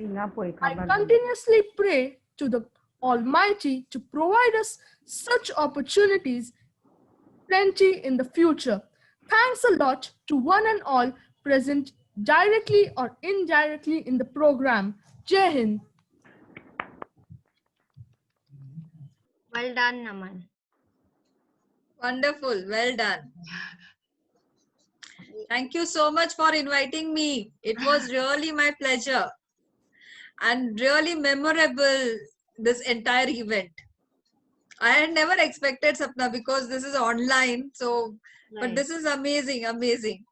I continuously pray to the Almighty to provide us such opportunities plenty in the future. Thanks a lot to one and all present directly or indirectly in the program. Jai Hind. Well done, Naman. Wonderful. Well done. Thank you so much for inviting me. It was really my pleasure and really memorable, this entire event. I had never expected, Sapna, because this is online. So, but Right. this is amazing, amazing.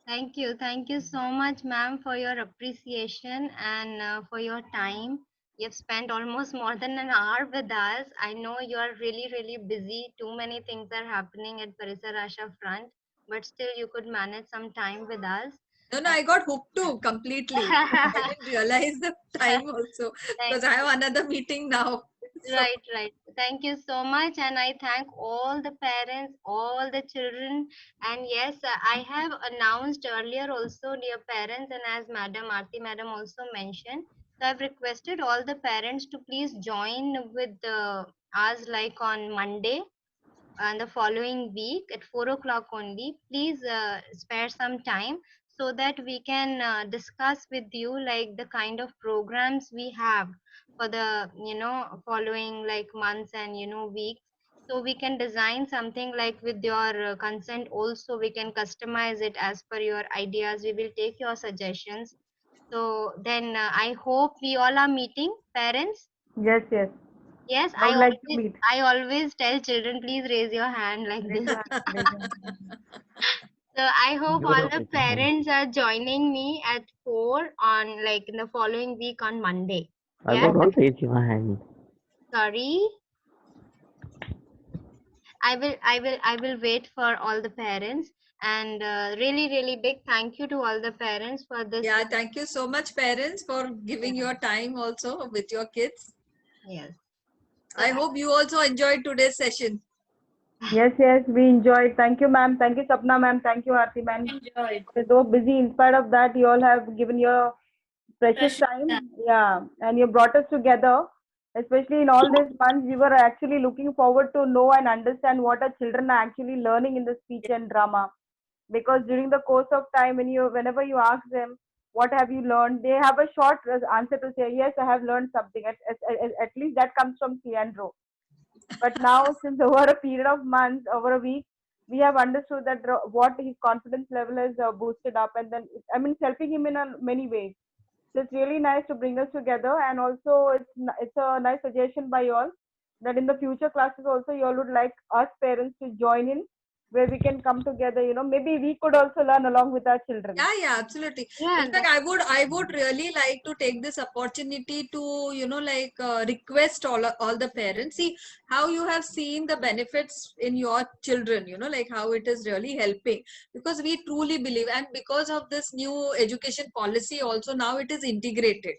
Thank you. Thank you so much, ma'am, for your appreciation and for your time. You've spent almost more than an hour with us. I know you are really, really busy. Too many things are happening at Parisarasha front, but still you could manage some time with us. No, no, I got hooked too completely. I didn't realize the time also Thank because I have you. another meeting now. So, Right, right. Thank you so much. And I thank all the parents, all the children. And yes, I have announced earlier also, dear parents, and as Madam Aarti Madam also mentioned, so I've requested all the parents to please join with us like on Monday and the following week at 4 o'clock only. Please spare some time so that we can discuss with you like the kind of programs we have for the following like months and weeks, so we can design something like with your consent also. We can customize it as per your ideas. We will take your suggestions. So then I hope we all are meeting parents. Yes, yes. Yes, I would like to meet. I always tell children, please raise your hand like this. So I hope all the parents are joining me at 4 on like in the following week on Monday. Argo, Yes, don't raise your hand. sorry. I will wait for all the parents, and really, really big thank you to all the parents for this. yeah, thank you so much, parents, for giving your time also with your kids. Yes. I hope you also enjoyed today's session. Yes, yes, we enjoyed. Thank you, ma'am. Thank you, Sapna, ma'am. Thank you, Aarti, ma'am. Enjoyed. We're so busy. In spite of that, you all have given your precious time. Yeah, and you brought us together. Especially in all these months, we were actually looking forward to know and understand what our children are actually learning in the speech and drama. Because during the course of time, whenever you ask them, what have you learned, they have a short answer to say, yes, I have learned something. At least that comes from Leandro. But now, since over a period of months, over a week, we have understood that what his confidence level is boosted up, and then it's helping him in many ways. So it's really nice to bring us together, and also it's a nice suggestion by you all that in the future classes also you all would like us parents to join in, where we can come together. Maybe we could also learn along with our children. Yeah, absolutely. In fact, I would really like to take this opportunity to request all the parents, see how you have seen the benefits in your children, like how it is really helping, because we truly believe, and because of this new education policy also, now it is integrated.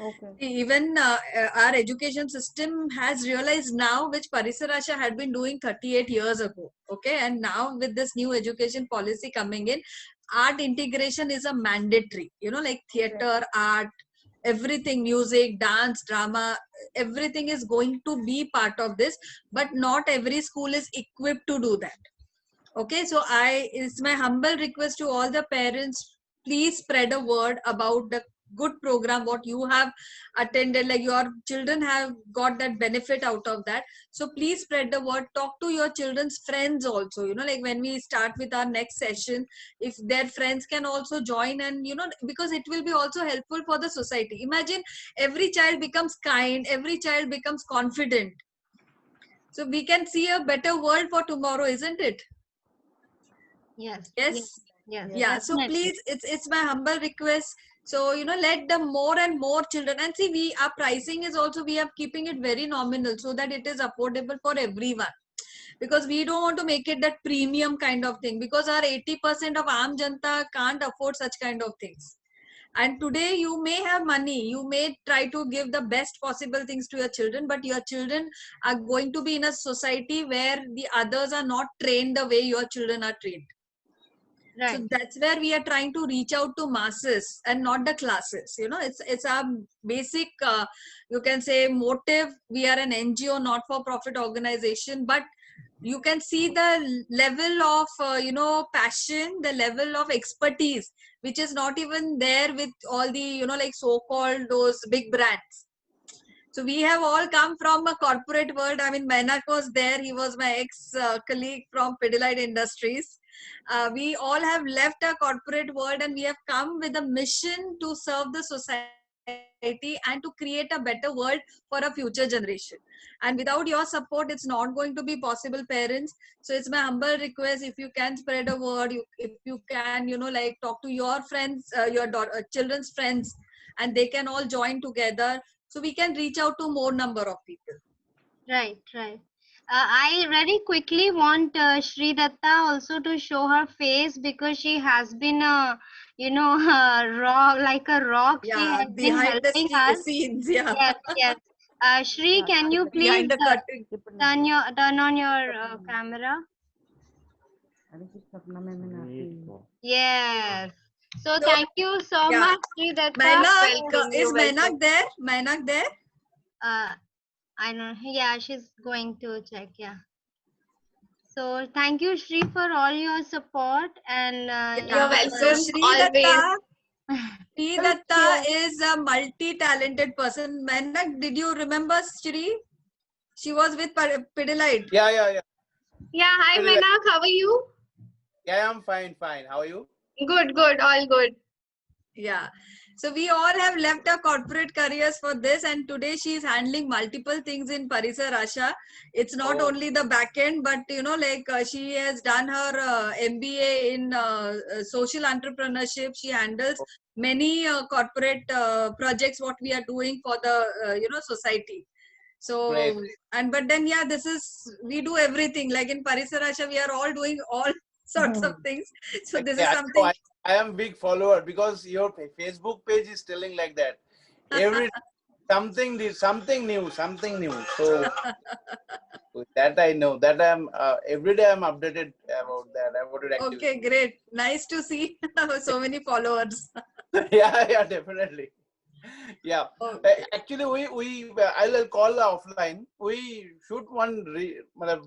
Okay. Even our education system has realized now, which Parisarasha had been doing 38 years ago. Okay, and now with this new education policy coming in, art integration is a mandatory. Like theater, art, everything, music, dance, drama, everything is going to be part of this. But not every school is equipped to do that. Okay, so it's my humble request to all the parents, please spread a word about the good program what you have attended, like your children have got that benefit out of that. So please spread the word, talk to your children's friends also, like when we start with our next session, if their friends can also join, and because it will be also helpful for the society. Imagine every child becomes kind, every child becomes confident, so we can see a better world for tomorrow, isn't it? Yes. Yes. Yes. Yeah. So Definitely. please, it's my humble request. So let the more and more children, and see, our pricing is also, we are keeping it very nominal so that it is affordable for everyone. Because we don't want to make it that premium kind of thing, because our 80% of Aam Janta can't afford such kind of things. And today you may have money, you may try to give the best possible things to your children, but your children are going to be in a society where the others are not trained the way your children are trained. Right. So that's where we are trying to reach out to masses and not the classes. It's our basic, you can say, motive. We are an NGO, not for profit organization, but you can see the level of passion, the level of expertise, which is not even there with all the like so-called those big brands. So we have all come from a corporate world. I mean, Mainak was there. He was my ex-colleague from Pidilite Industries. We all have left our corporate world, and we have come with a mission to serve the society society and to create a better world for a future generation. And without your support, it's not going to be possible, parents. So it's my humble request, if you can spread a word, if you can, like talk to your friends, your children's friends, and they can all join together, so we can reach out to more number of people. Right, right. I very quickly want Shri Datta also to show her face, because she has been rock, like a rock. She Yeah, has been behind the helping us. scenes. Yeah. Yes, yes. Shri, can you please Behind the curtain. turn on your camera? Yes. So thank you so Yeah. much, Shri Datta. Mainak, is Mainak there? Mainak there? I don't. Yeah, she's going to check. Yeah. So thank you, Shri, for all your support, and You're welcome. Shri Datta is a multi-talented person. Mainak, did you remember Shri? She was with Pidilite. Yeah. Yeah, hi Pidilite. Menak, how are you? Yeah, I'm fine. How are you? Good, all good. Yeah. So we all have left our corporate careers for this, and today she is handling multiple things in Parisar Asha. It's not only the back end, but she has done her MBA in social entrepreneurship. She handles many corporate projects what we are doing for the society. So Great. but then this is, we do everything, like in Parisar Asha we are all doing all sorts of things. So this is something. I am big follower, because your Facebook page is telling like that. Every something new. So that I know. That I'm every day I'm updated about that. About it activity. Okay, great. Nice to see so many followers. Yeah, definitely. Yeah. Actually, I'll call offline. We shoot one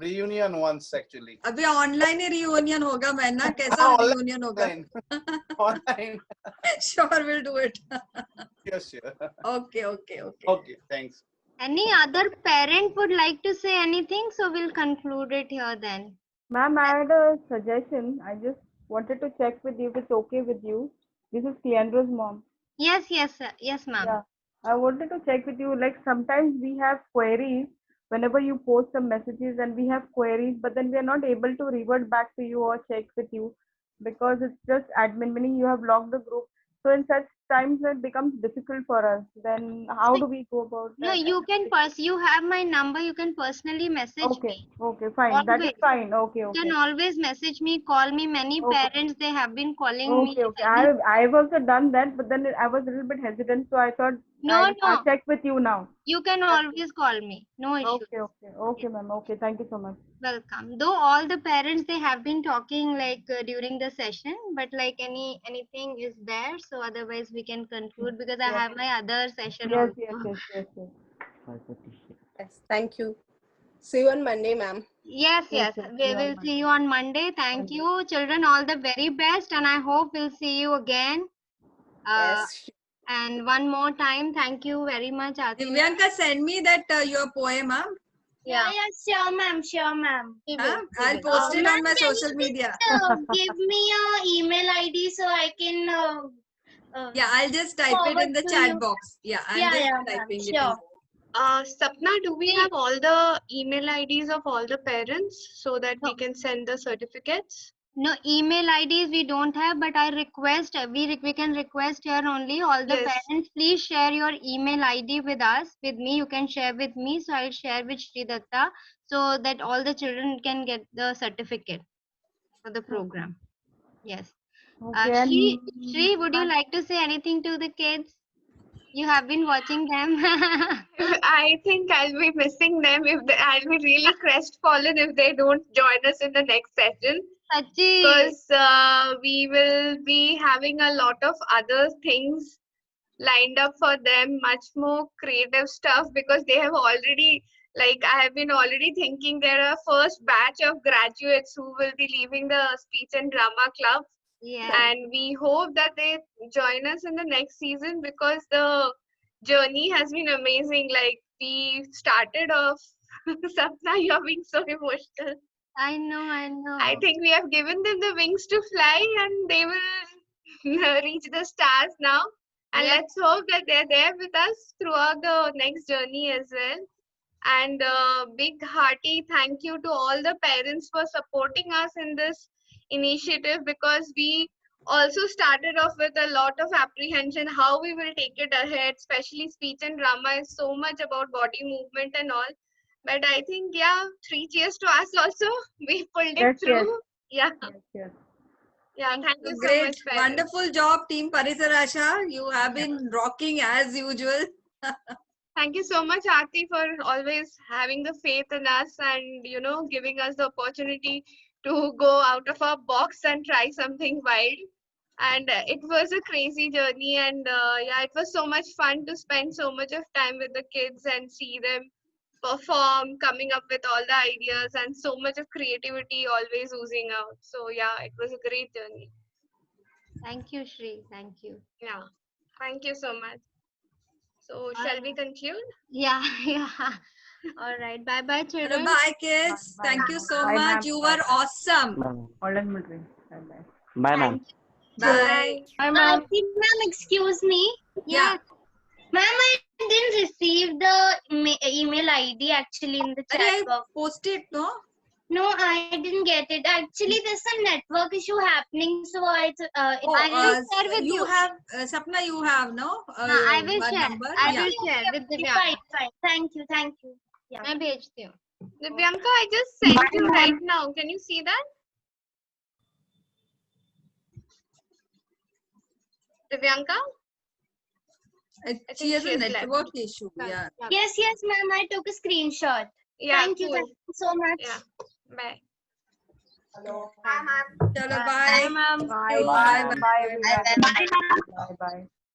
reunion once actually. अभी online ही reunion होगा मैना, कैसा reunion होगा? Online. Sure, we'll do it. Yes, sure. Okay, thanks. Any other parent would like to say anything? So we'll conclude it here then. Ma'am, I had a suggestion. I just wanted to check with you if it's okay with you. This is Cleandra's mom. Yes, ma'am. Yeah. I wanted to check with you, like sometimes we have queries whenever you post some messages, and we have queries, but then we are not able to revert back to you or check with you because it's just admin, meaning you have locked the group. So in such times it becomes difficult for us. Then how do we go about that? No, you can you have my number, you can personally message me. Okay, fine. That is Always. fine. Okay. You can always message me, call me. Many parents, they have been calling me. Okay. I've also done that, but then I was a little bit hesitant, so I thought I'll check with you now. You can always call me. No issue. Okay, ma'am. Okay, thank you so much. Welcome. Though all the parents, they have been talking during the session, but anything is there. So otherwise we can conclude, because I have my other session also. Yes, thank you. See you on Monday, ma'am. Yes. We will see you on Monday. Thank you, children. All the very best, and I hope we'll see you again. Yes. And one more time, thank you very much, Aarti. Divyanka, send me that your poem, huh? Yeah, sure, ma'am. I'll post it on my social media. Give me your email ID so I can. I'll just type it in the chat box. Yeah, I'm just typing it. Sure. Sapna, do we have all the email IDs of all the parents so that we can send the certificates? No, email IDs we don't have, but I request, we can request here only, all the parents, please share your email ID with us, with me. You can share with me, so I'll share with Shri Datta, so that all the children can get the certificate for the program. Yes. Shri, would you like to say anything to the kids? You have been watching them. I think I'll be missing them. I'll be really crestfallen if they don't join us in the next session. Because we will be having a lot of other things lined up for them, much more creative stuff, because they have already, I have been already thinking there are first batch of graduates who will be leaving the speech and drama club. Yeah. And we hope that they join us in the next season, because the journey has been amazing. We started off, Sapna, you're being so emotional. I know. I think we have given them the wings to fly, and they will reach the stars now. And Yeah. let's hope that they're there with us throughout the next journey as well. And big hearty thank you to all the parents for supporting us in this initiative, because we also started off with a lot of apprehension how we will take it ahead, especially speech and drama is so much about body movement and all. But I think, yeah, 3 cheers to us also. We pulled it Yes, through. Yeah. Yes. Yeah, thank you so Great. much, parents. Wonderful job, Team Parisarasha. You have been rocking as usual. Thank you so much, Aarti, for always having the faith in us and, giving us the opportunity to go out of our box and try something wild. And it was a crazy journey. And yeah, it was so much fun to spend so much of time with the kids and see them perform, coming up with all the ideas and so much of creativity always oozing out. So yeah, it was a great journey. Thank you, Shri. Thank you. Yeah. Thank you so much. So shall we conclude? Yeah, yeah. All right. Bye bye, children. Bye, kids. Thank you so Bye, much. ma'am. You were awesome. All and military. Bye. Bye, ma'am. Bye. Ma'am. Ma'am, excuse me. Yeah. Ma'am, I didn't receive the email ID actually in the chat box. Posted, no? No, I didn't get it. Actually, there's some network issue happening, so I Oh, share with you have, Sapna, you have, no? I will one share. number? I Yeah. will share with Divyanka. Fine. Thank you. Yeah. मैं भेजती हूँ. Divyanka, I just sent you right now. Can you see that? Divyanka? She has a she has network left. issue. Yeah. Yes, ma'am. I took a screenshot. Yeah, Thank you. cool. Thank you so much. Yeah. Bye. Chalo, Bye, ma'am. bye. Bye. Bye. Bye. Bye. Bye. Bye. Bye.